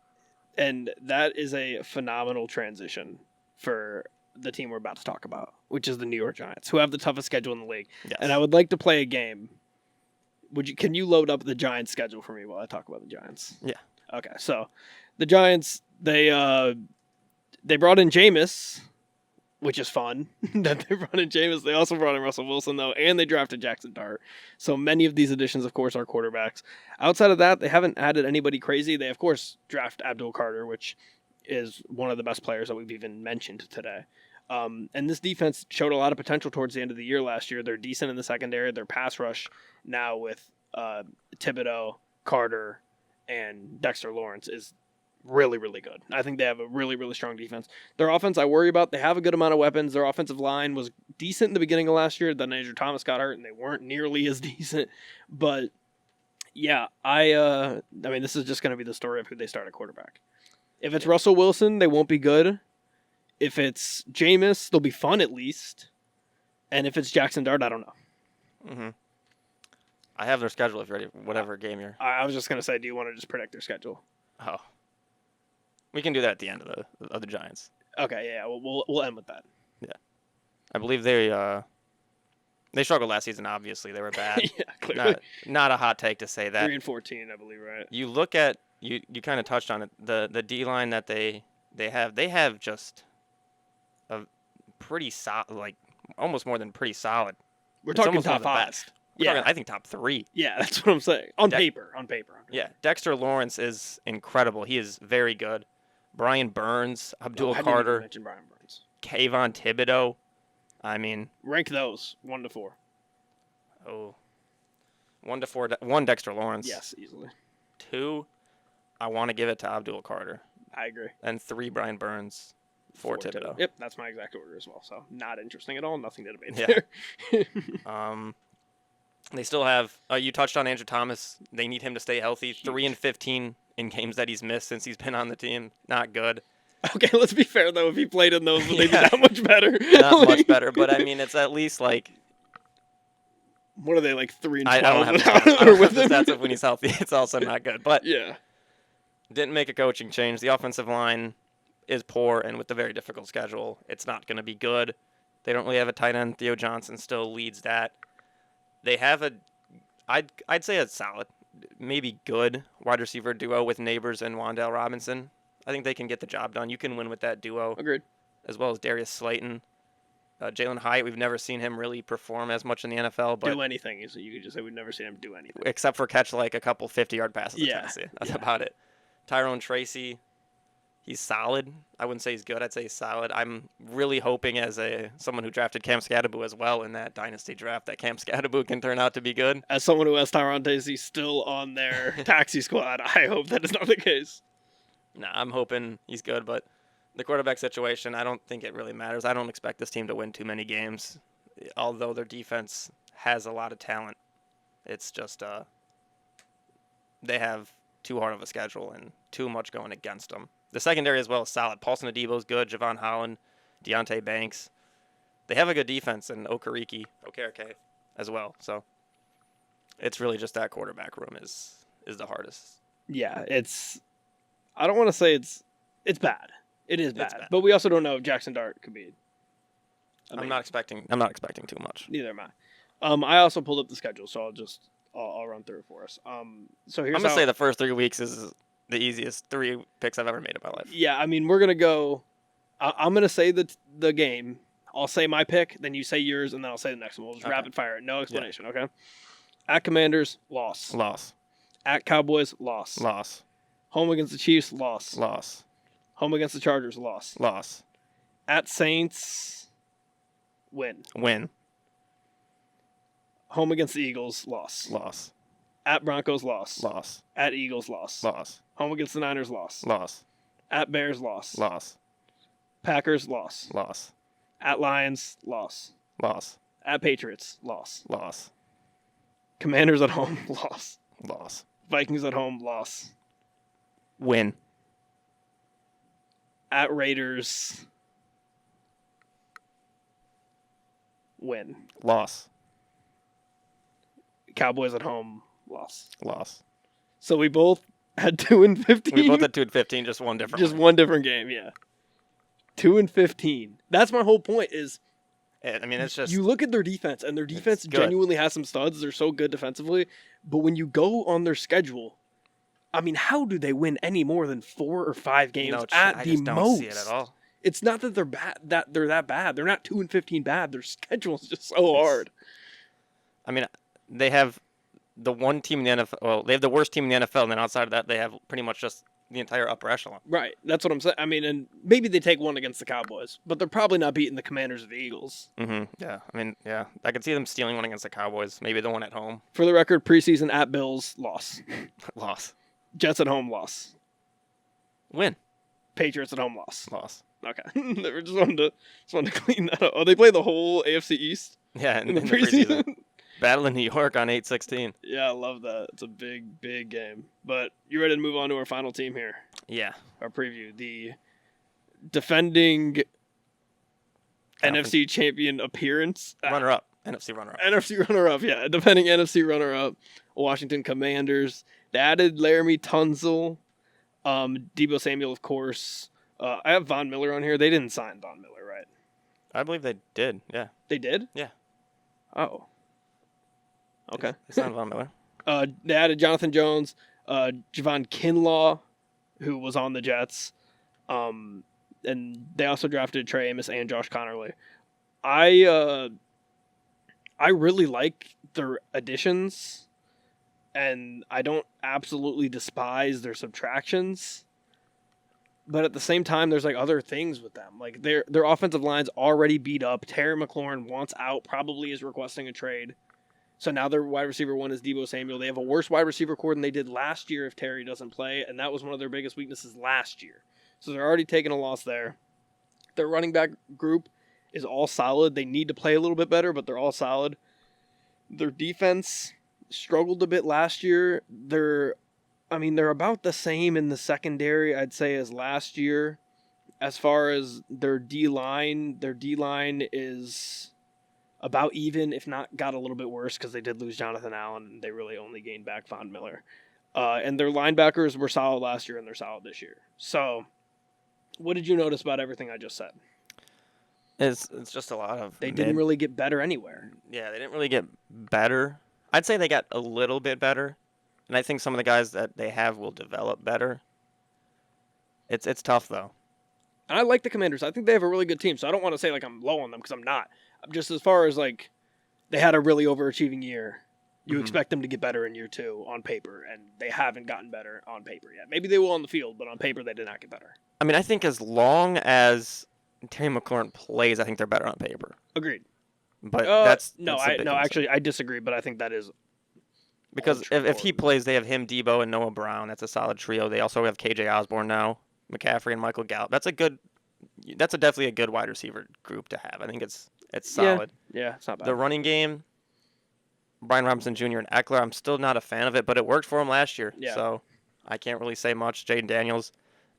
Speaker 1: And that is a phenomenal transition for the team we're about to talk about, which is the New York Giants, who have the toughest schedule in the league.
Speaker 2: Yes.
Speaker 1: And I would like to play a game. Can you load up the Giants schedule for me while I talk about the Giants?
Speaker 2: Yeah.
Speaker 1: Okay. So the Giants, they brought in Jameis, which is fun that they brought in Jameis. They also brought in Russell Wilson though, and they drafted Jackson Dart. So many of these additions, of course, are quarterbacks. Outside of that, they haven't added anybody crazy. They of course draft Abdul Carter, which is one of the best players that we've even mentioned today. And this defense showed a lot of potential towards the end of the year last year. They're decent in the secondary. Their pass rush now with Thibodeau, Carter, and Dexter Lawrence is really, really good. I think they have a really, really strong defense. Their offense, I worry about. They have a good amount of weapons. Their offensive line was decent in the beginning of last year. Then Andrew Thomas got hurt, and they weren't nearly as decent. But, yeah, I mean, this is just going to be the story of who they start at quarterback. If it's Russell Wilson, they won't be good. If it's Jameis, they'll be fun at least. And if it's Jackson Dart, I don't know.
Speaker 2: Mm-hmm. I have their schedule if you're ready. Whatever game you're.
Speaker 1: I was just going to say, do you want to just predict their schedule?
Speaker 2: Oh. We can do that at the end of the Giants.
Speaker 1: Okay, yeah, we'll end with that.
Speaker 2: I believe they struggled last season. Obviously, they were bad.
Speaker 1: Yeah, clearly.
Speaker 2: Not a hot take to say that.
Speaker 1: 3-14, I believe, right?
Speaker 2: You look at you kind of touched on it. The D line that they have just a pretty solid, like almost more than pretty solid.
Speaker 1: We're
Speaker 2: It's
Speaker 1: talking
Speaker 2: almost one
Speaker 1: top
Speaker 2: of the
Speaker 1: 5.
Speaker 2: best.
Speaker 1: Yeah,
Speaker 2: I think top 3.
Speaker 1: yeah, that's what I'm saying. On
Speaker 2: Dex-
Speaker 1: paper.
Speaker 2: Yeah, Dexter Lawrence is incredible. He is very good. Brian Burns, Abdul
Speaker 1: I didn't even
Speaker 2: Carter,
Speaker 1: mention Brian Burns.
Speaker 2: Kayvon Thibodeau. I mean,
Speaker 1: Rank those 1 to 4.
Speaker 2: 1 to 4. 1 Dexter Lawrence.
Speaker 1: Yes, easily.
Speaker 2: 2, I want to give it to Abdul Carter.
Speaker 1: I agree.
Speaker 2: And 3, Brian Burns. 4 Thibodeau.
Speaker 1: Yep, that's my exact order as well. So not interesting at all. Nothing to debate
Speaker 2: Yeah.
Speaker 1: there.
Speaker 2: They still have. You touched on Andrew Thomas. They need him to stay healthy. 3-15 in games that he's missed since he's been on the team. Not good.
Speaker 1: Okay, let's be fair though. If he played in those, would they be
Speaker 2: Yeah.
Speaker 1: that much better?
Speaker 2: Not much better, but I mean, it's at least like
Speaker 1: What are they like 3-12?
Speaker 2: I don't have the
Speaker 1: without-
Speaker 2: stats. I
Speaker 1: or
Speaker 2: don't
Speaker 1: with
Speaker 2: have the
Speaker 1: him?
Speaker 2: stats of when he's healthy. It's also not good. But
Speaker 1: Yeah.
Speaker 2: didn't make a coaching change. The offensive line is poor, and with the very difficult schedule, it's not going to be good. They don't really have a tight end. Theo Johnson still leads that. They have I'd say a solid, maybe good wide receiver duo with Neighbors and Wan'Dale Robinson. I think they can get the job done. You can win with that duo,
Speaker 1: Agreed.
Speaker 2: as well as Darius Slayton. Jalen Hyatt, we've never seen him really perform as much in the NFL, but
Speaker 1: Do anything. So you could just say we've never seen him do anything.
Speaker 2: except for catch like a couple 50-yard passes to
Speaker 1: Yeah,
Speaker 2: Tennessee. That's
Speaker 1: yeah.
Speaker 2: about it. Tyrone Tracy, he's solid. I wouldn't say he's good. I'd say he's solid. I'm really hoping as someone who drafted Cam Scadaboo as well in that dynasty draft that Cam Scadaboo can turn out to be good.
Speaker 1: As someone who has Tyron Daisy still on their taxi squad, I hope that is not the case.
Speaker 2: Nah, I'm hoping he's good, but the quarterback situation, I don't think it really matters. I don't expect this team to win too many games, although their defense has a lot of talent. It's just they have too hard of a schedule and too much going against them. The secondary as well is solid. Paulson Adebo's good. Javon Holland, Deontay Banks. They have a good defense, and Okereke as well. So it's really just that quarterback room is the hardest.
Speaker 1: Yeah, I don't want to say it's bad. It is bad.
Speaker 2: It's bad.
Speaker 1: But we also don't know if Jackson Dart could be.
Speaker 2: I'm not expecting too much.
Speaker 1: Neither am I. I also pulled up the schedule, so I'll run through it for us. So here's
Speaker 2: I'm gonna
Speaker 1: how,
Speaker 2: say the first 3 weeks is the easiest 3 picks I've ever made in my life.
Speaker 1: Yeah, I mean we're gonna go. I'm gonna say the game. I'll say my pick, then you say yours, and then I'll say the next one. We'll just
Speaker 2: Okay.
Speaker 1: rapid fire it, no explanation. Okay. At Commanders, loss.
Speaker 2: Loss.
Speaker 1: At Cowboys, loss.
Speaker 2: Loss.
Speaker 1: Home against the Chiefs, loss.
Speaker 2: Loss.
Speaker 1: Home against the Chargers, loss.
Speaker 2: Loss.
Speaker 1: At Saints, win.
Speaker 2: Win.
Speaker 1: Home against the Eagles, loss.
Speaker 2: Loss.
Speaker 1: At Broncos, loss.
Speaker 2: Loss.
Speaker 1: At Eagles, loss.
Speaker 2: Loss.
Speaker 1: Home against the Niners, loss.
Speaker 2: Loss.
Speaker 1: At Bears, loss.
Speaker 2: Loss.
Speaker 1: Packers, loss.
Speaker 2: Loss.
Speaker 1: At Lions, loss.
Speaker 2: Loss.
Speaker 1: At Patriots, loss.
Speaker 2: Loss.
Speaker 1: Commanders at home, loss.
Speaker 2: Loss.
Speaker 1: Vikings at home, loss.
Speaker 2: Win.
Speaker 1: At Raiders, win.
Speaker 2: Loss.
Speaker 1: Cowboys at home, loss.
Speaker 2: Loss.
Speaker 1: So we both had 2-15.
Speaker 2: We both had 2-15, just one different.
Speaker 1: Just one different game, yeah. 2-15. That's my whole point. Is
Speaker 2: I mean, it's just
Speaker 1: you look at their defense, and their defense
Speaker 2: good.
Speaker 1: genuinely has some studs. They're so good defensively, but when you go on their schedule, I mean, how do they win any more than 4 or 5 games at
Speaker 2: I
Speaker 1: the
Speaker 2: just
Speaker 1: most?
Speaker 2: don't see it at all.
Speaker 1: It's not that they're bad. That they're that bad. They're not 2-15 bad. Their schedule is just so hard.
Speaker 2: I mean, they have the one team in the NFL. Well, they have the worst team in the NFL, and then outside of that, they have pretty much just the entire upper echelon.
Speaker 1: Right. That's what I'm saying. I mean, and maybe they take one against the Cowboys, but they're probably not beating the Commanders or the Eagles.
Speaker 2: Mm-hmm. Yeah. I mean, yeah. I could see them stealing one against the Cowboys. Maybe the one at home.
Speaker 1: For the record, preseason at Bills, loss.
Speaker 2: Loss.
Speaker 1: Jets at home, loss.
Speaker 2: Win.
Speaker 1: Patriots at home, loss.
Speaker 2: Loss.
Speaker 1: Okay. They were just wanted to clean that up. Oh, they play the whole AFC East
Speaker 2: Yeah,
Speaker 1: in the preseason?
Speaker 2: Battle in New York on 8/16.
Speaker 1: Yeah, I love that. It's a big, big game. But you ready to move on to our final team here?
Speaker 2: Yeah.
Speaker 1: Our preview. The defending NFC champion appearance.
Speaker 2: Runner-up. NFC runner-up.
Speaker 1: NFC runner-up, yeah. Defending NFC runner-up. Washington Commanders. They added Laramie Tunsil. Debo Samuel, of course. I have Von Miller on here. They didn't sign Von Miller, right?
Speaker 2: I believe they did. Yeah.
Speaker 1: They did?
Speaker 2: Yeah.
Speaker 1: Oh. Okay.
Speaker 2: They signed Von Miller.
Speaker 1: They added Jonathan Jones, Javon Kinlaw, who was on the Jets, and they also drafted Trey Amos and Josh Connerly. I really like their additions, and I don't absolutely despise their subtractions. But at the same time, there's like other things with them. Like their offensive line's already beat up. Terry McLaurin wants out, probably is requesting a trade. So now their wide receiver one is Deebo Samuel. They have a worse wide receiver core than they did last year if Terry doesn't play, and that was one of their biggest weaknesses last year. So they're already taking a loss there. Their running back group is all solid. They need to play a little bit better, but they're all solid. Their defense struggled a bit last year. They're about the same in the secondary, I'd say, as last year. As far as their D-line is about even, if not got a little bit worse, because they did lose Jonathan Allen, and they really only gained back Von Miller. And their linebackers were solid last year, and they're solid this year. So, what did you notice about everything I just said?
Speaker 2: It's just a lot of...
Speaker 1: They didn't really get better anywhere.
Speaker 2: Yeah, they didn't really get better. I'd say they got a little bit better, and I think some of the guys that they have will develop better. It's tough, though.
Speaker 1: And I like the Commanders. I think they have a really good team, so I don't want to say like I'm low on them, because I'm not. Just as far as like they had a really overachieving year, you expect them to get better in year 2 on paper, and they haven't gotten better on paper yet. Maybe they will on the field, but on paper they did not get better.
Speaker 2: I mean, I think as long as Terry McLaurin plays, I think they're better on paper.
Speaker 1: Agreed.
Speaker 2: But
Speaker 1: actually I disagree, but I think that is
Speaker 2: because if he plays, they have him, Debo, and Noah Brown. That's a solid trio. They also have KJ Osborne now, McCaffrey, and Michael Gallup. That's definitely a good wide receiver group to have. I think it's solid.
Speaker 1: Yeah, it's not bad.
Speaker 2: The running game, Brian Robinson Jr. and Eckler, I'm still not a fan of it, but it worked for him last year.
Speaker 1: Yeah.
Speaker 2: So I can't really say much. Jaden Daniels,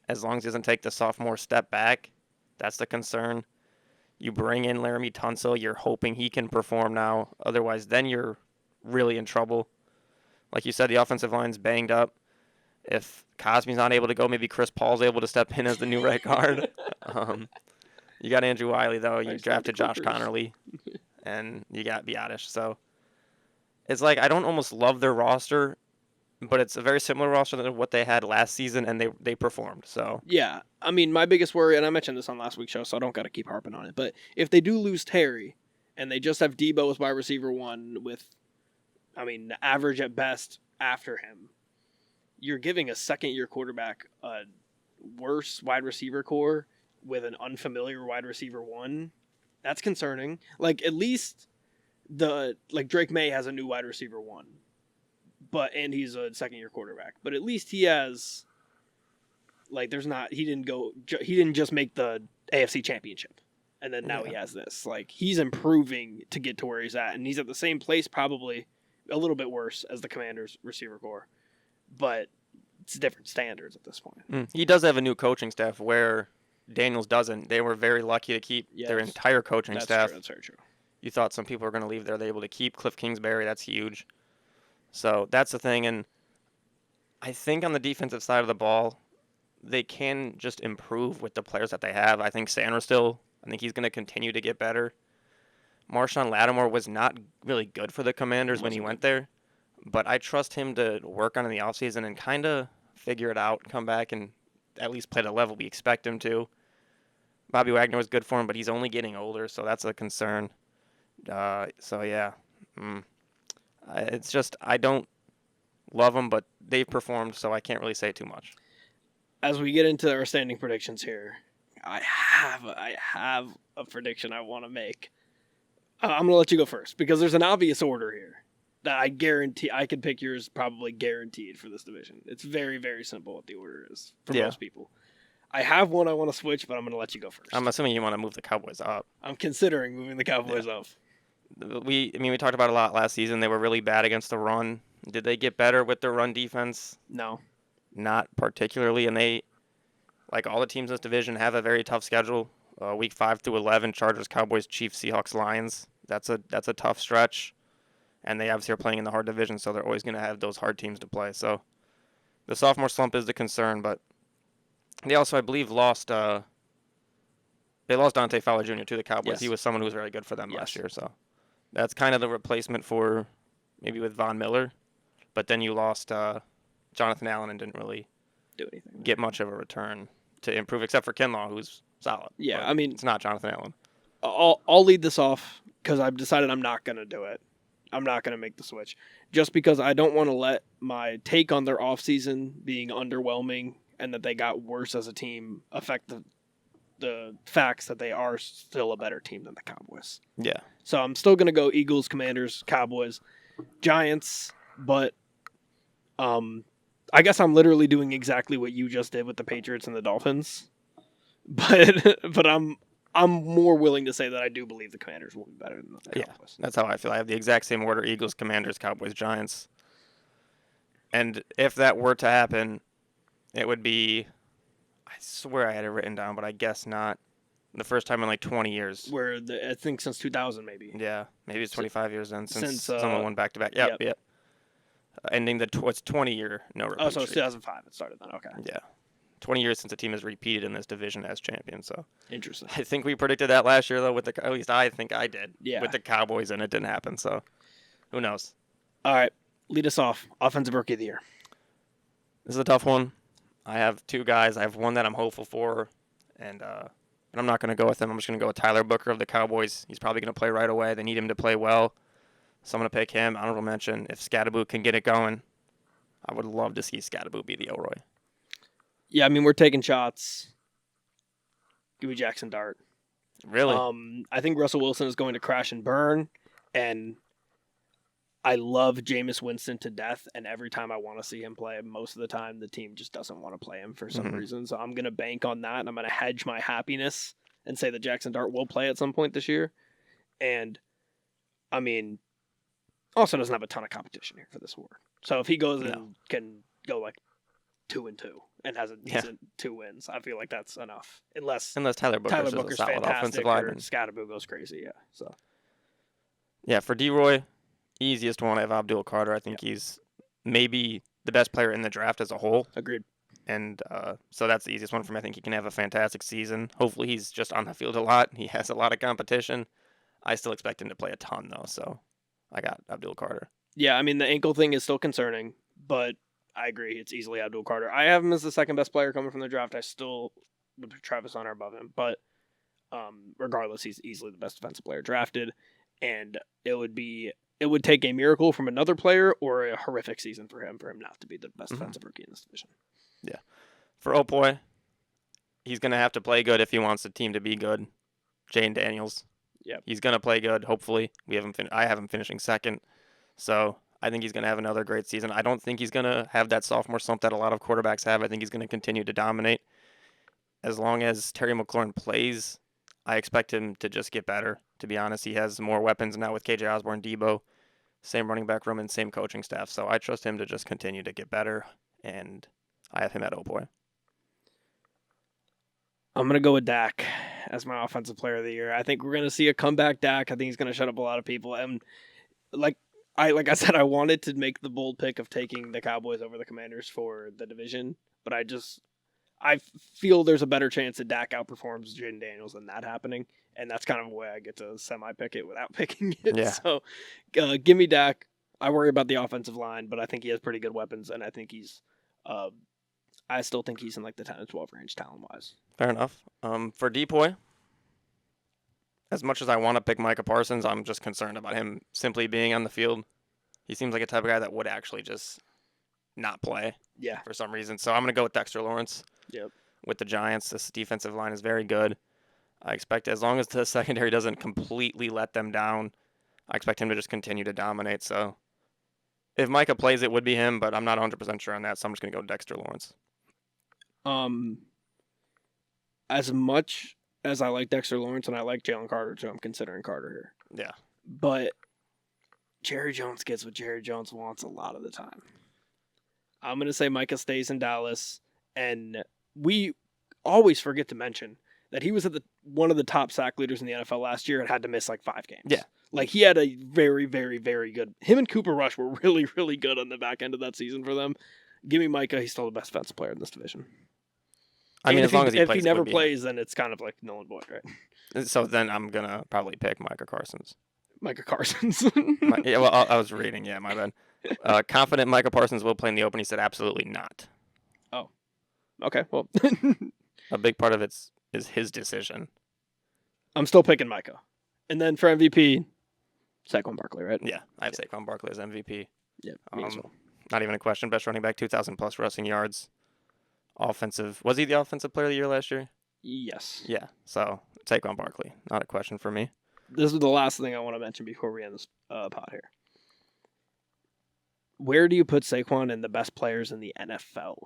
Speaker 2: as long as he doesn't take the sophomore step back, that's the concern. You bring in Laramie Tunsil, you're hoping he can perform now. Otherwise, then you're really in trouble. Like you said, the offensive line's banged up. If Cosby's not able to go, maybe Chris Paul's able to step in as the new right guard. You got Andrew Wiley, though. You drafted Josh Connerly, and you got Biotish. So it's like I don't almost love their roster, but it's a very similar roster to what they had last season, and they performed. So
Speaker 1: yeah, I mean, my biggest worry, and I mentioned this on last week's show, so I don't got to keep harping on it, but if they do lose Terry, and they just have Debo as wide receiver one with, average at best after him, you're giving a second-year quarterback a worse wide receiver core with an unfamiliar wide receiver one. That's concerning. Like, at least Drake May has a new wide receiver one, and he's a second-year quarterback. But at least he has, he didn't just make the AFC Championship, and then now he has this. Like, he's improving to get to where he's at, and he's at the same place, probably a little bit worse as the Commanders' receiver core, but it's different standards at this point.
Speaker 2: He does have a new coaching staff where Daniels doesn't. They were very lucky to keep their entire coaching staff.
Speaker 1: That's very true.
Speaker 2: You thought some people were going to leave there. They're able to keep Cliff Kingsbury. That's huge. So that's the thing. And I think on the defensive side of the ball, they can just improve with the players that they have. I think Sanders I think he's going to continue to get better. Marshawn Lattimore was not really good for the Commanders when he went there, but I trust him to work on in the offseason and kind of figure it out, come back and at least play the level we expect him to. Bobby Wagner was good for him, but he's only getting older, so that's a concern. It's just I don't love them, but they've performed, so I can't really say too much.
Speaker 1: As we get into our standing predictions here, I have a prediction I want to make. I'm going to let you go first because there's an obvious order here that I guarantee I can pick yours probably guaranteed for this division. It's very, very simple what the order is for most people. I have one I want to switch, but I'm going to let you go first.
Speaker 2: I'm assuming you want to move the Cowboys up.
Speaker 1: I'm considering moving the Cowboys up.
Speaker 2: We talked about it a lot last season. They were really bad against the run. Did they get better with their run defense?
Speaker 1: No.
Speaker 2: Not particularly, and they, like all the teams in this division, have a very tough schedule. Week 5 through 11, Chargers, Cowboys, Chiefs, Seahawks, Lions. That's a tough stretch, and they obviously are playing in the hard division, so they're always going to have those hard teams to play. So the sophomore slump is the concern, but They also, I believe, lost. They lost Dante Fowler Jr. to the Cowboys.
Speaker 1: Yes.
Speaker 2: He was someone who was very good for them
Speaker 1: Yes.
Speaker 2: last year. So that's kind of the replacement for maybe with Von Miller. But then you lost Jonathan Allen and didn't really
Speaker 1: Do anything.
Speaker 2: get much of a return to improve, except for Kinlaw, who's solid.
Speaker 1: Yeah,
Speaker 2: But
Speaker 1: I mean,
Speaker 2: it's not Jonathan Allen.
Speaker 1: I'll lead this off because I've decided I'm not going to do it. I'm not going to make the switch just because I don't want to let my take on their offseason being underwhelming and that they got worse as a team affect the facts that they are still a better team than the Cowboys.
Speaker 2: Yeah.
Speaker 1: So I'm still going to go Eagles, Commanders, Cowboys, Giants, but I guess I'm literally doing exactly what you just did with the Patriots and the Dolphins. But I'm more willing to say that I do believe the Commanders will be better than the Cowboys.
Speaker 2: That's how I feel. I have the exact same order: Eagles, Commanders, Cowboys, Giants. And if that were to happen, it would be, I swear I had it written down, but I guess not, the first time in like 20 years.
Speaker 1: Where I think since 2000 maybe.
Speaker 2: Yeah, maybe it's 25 years then since
Speaker 1: since,
Speaker 2: someone won back-to-back. Yep. Ending the 20-year no repeat
Speaker 1: Oh, so it's
Speaker 2: streak.
Speaker 1: 2005 it started then. Okay.
Speaker 2: Yeah. 20 years since a team has repeated in this division as champion. So
Speaker 1: Interesting.
Speaker 2: I think we predicted that last year, though, at least I think I did,
Speaker 1: Yeah.
Speaker 2: with the Cowboys, and it didn't happen. So who knows?
Speaker 1: All right. Lead us off. Offensive Rookie of the Year.
Speaker 2: This is a tough one. I have two guys. I have one that I'm hopeful for, and I'm not going to go with him. I'm just going to go with Tyler Booker of the Cowboys. He's probably going to play right away. They need him to play well, so I'm going to pick him. Honorable mention, if Scatterboot can get it going, I would love to see Scatterboot be the Elroy.
Speaker 1: Yeah, I mean, we're taking shots. Give me Jackson Dart.
Speaker 2: Really?
Speaker 1: I think Russell Wilson is going to crash and burn, and I love Jameis Winston to death, and every time I want to see him play, most of the time the team just doesn't want to play him for some reason. So I'm going to bank on that, and I'm going to hedge my happiness and say that Jackson Dart will play at some point this year. And, I mean, also doesn't have a ton of competition here for this award. So if he goes and can go like 2-2 and has a decent 2 wins, I feel like that's enough. Unless
Speaker 2: Tyler Booker's a solid offensive
Speaker 1: fantastic or
Speaker 2: lineman.
Speaker 1: Scatterbo goes crazy, yeah. So
Speaker 2: Yeah, for D-Roy, easiest one, I have Abdul Carter. I think he's maybe the best player in the draft as a whole.
Speaker 1: Agreed.
Speaker 2: And so that's the easiest one for me. I think he can have a fantastic season. Hopefully he's just on the field a lot. He has a lot of competition. I still expect him to play a ton, though, so I got Abdul Carter.
Speaker 1: Yeah, I mean, the ankle thing is still concerning, but I agree. It's easily Abdul Carter. I have him as the second best player coming from the draft. I still would put Travis Hunter above him, but regardless, he's easily the best defensive player drafted, and it would take a miracle from another player or a horrific season for him not to be the best defensive rookie in this division.
Speaker 2: Yeah. For Opoy, he's going to have to play good if he wants the team to be good. Jane Daniels.
Speaker 1: Yep.
Speaker 2: He's going to play good, hopefully. I have him finishing second. So I think he's going to have another great season. I don't think he's going to have that sophomore slump that a lot of quarterbacks have. I think he's going to continue to dominate. As long as Terry McLaurin plays, I expect him to just get better. To be honest, he has more weapons now with KJ Osborne, Debo, same running back room and same coaching staff. So I trust him to just continue to get better, and I have him at Opoy.
Speaker 1: I'm going to go with Dak as my offensive player of the year. I think we're going to see a comeback Dak. I think he's going to shut up a lot of people. And like I said, I wanted to make the bold pick of taking the Cowboys over the Commanders for the division, but I feel there's a better chance that Dak outperforms Jaden Daniels than that happening, and that's kind of a way I get to semi-pick it without picking it.
Speaker 2: Yeah.
Speaker 1: So give me Dak. I worry about the offensive line, but I think he has pretty good weapons, and I think I still think he's in like the 10 to 12 range talent-wise.
Speaker 2: Fair enough. For Depoy, as much as I want to pick Micah Parsons, I'm just concerned about him simply being on the field. He seems like a type of guy that would actually just not play for some reason. So I'm going to go with Dexter Lawrence with the Giants. This defensive line is very good. I expect as long as the secondary doesn't completely let them down, I expect him to just continue to dominate. So if Micah plays, it would be him, but I'm not 100% sure on that, so I'm just going to go Dexter Lawrence.
Speaker 1: As much as I like Dexter Lawrence and I like Jalen Carter too, I'm considering Carter here.
Speaker 2: Yeah.
Speaker 1: But Jerry Jones gets what Jerry Jones wants a lot of the time. I'm going to say Micah stays in Dallas, and we always forget to mention that he was at one of the top sack leaders in the NFL last year and had to miss like 5 games.
Speaker 2: Yeah.
Speaker 1: Like he had a very, very, very good. Him and Cooper Rush were really, really good on the back end of that season for them. Give me Micah. He's still the best defensive player in this division.
Speaker 2: I mean, as long as he
Speaker 1: if
Speaker 2: plays,
Speaker 1: he never
Speaker 2: would be-
Speaker 1: plays, then it's kind of like null and void, right?
Speaker 2: So then I'm gonna probably pick Micah Parsons.
Speaker 1: Micah Carson's.
Speaker 2: Yeah, well, I was reading. Yeah, my bad. Confident Micah Parsons will play in the open. He said absolutely not.
Speaker 1: Okay, well,
Speaker 2: A big part of it is his decision.
Speaker 1: I'm still picking Micah. And then for MVP, Saquon Barkley, right?
Speaker 2: Yeah, I have Saquon Barkley as MVP.
Speaker 1: Yeah, me as well.
Speaker 2: Not even a question. Best running back, 2,000 plus rushing yards. Offensive. Was he the offensive player of the year last year?
Speaker 1: Yes.
Speaker 2: Yeah. So Saquon Barkley, not a question for me.
Speaker 1: This is the last thing I want to mention before we end this pod here. Where do you put Saquon and the best players in the NFL?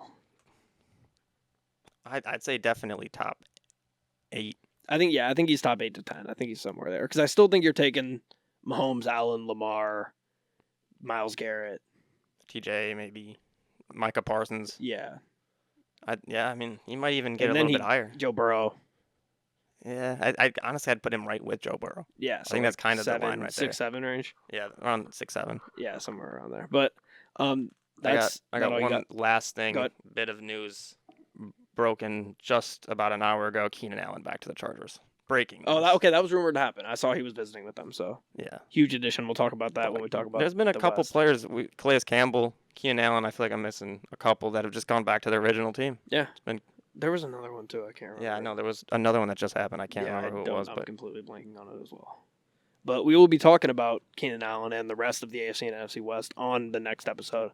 Speaker 2: I'd say definitely top 8.
Speaker 1: I think he's top 8 to 10. I think he's somewhere there. Because I still think you're taking Mahomes, Allen, Lamar, Myles Garrett.
Speaker 2: TJ, maybe. Micah Parsons.
Speaker 1: Yeah.
Speaker 2: I mean, he might even get
Speaker 1: And
Speaker 2: a
Speaker 1: then
Speaker 2: little bit higher.
Speaker 1: Joe Burrow.
Speaker 2: Yeah, I honestly I'd put him right with Joe Burrow.
Speaker 1: Yeah.
Speaker 2: I think that's kind of the line right
Speaker 1: 6, 7 range.
Speaker 2: there. Yeah, around 6'7".
Speaker 1: Yeah, somewhere around there. But
Speaker 2: I
Speaker 1: that's
Speaker 2: got
Speaker 1: all you
Speaker 2: one last thing.
Speaker 1: Go ahead.
Speaker 2: Bit of news broken just about an hour ago. Keenan Allen back to the Chargers. Breaking news.
Speaker 1: That was rumored to happen. I saw he was visiting with them, so
Speaker 2: Yeah.
Speaker 1: huge addition. We'll talk about that when we talk about.
Speaker 2: There's been a
Speaker 1: the
Speaker 2: couple
Speaker 1: West.
Speaker 2: players, Calais Campbell, Keenan Allen. I feel like I'm missing a couple that have just gone back to their original team.
Speaker 1: Yeah, there was another one too. I can't remember.
Speaker 2: Yeah, I know there was another one that just happened. I can't remember who it was,
Speaker 1: I'm
Speaker 2: but
Speaker 1: completely blanking on it as well. But we will be talking about Keenan Allen and the rest of the AFC and NFC West on the next episode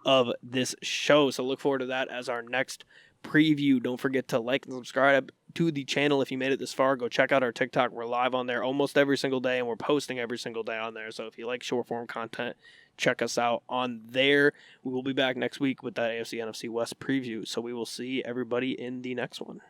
Speaker 1: of this show. So look forward to that as our next preview. Don't forget to like and subscribe to the channel if you made it this far. Go check out our TikTok. We're live on there almost every single day, and we're posting every single day on there. So if you like short form content, check us out on there. We will be back next week with that AFC NFC West preview. So we will see everybody in the next one.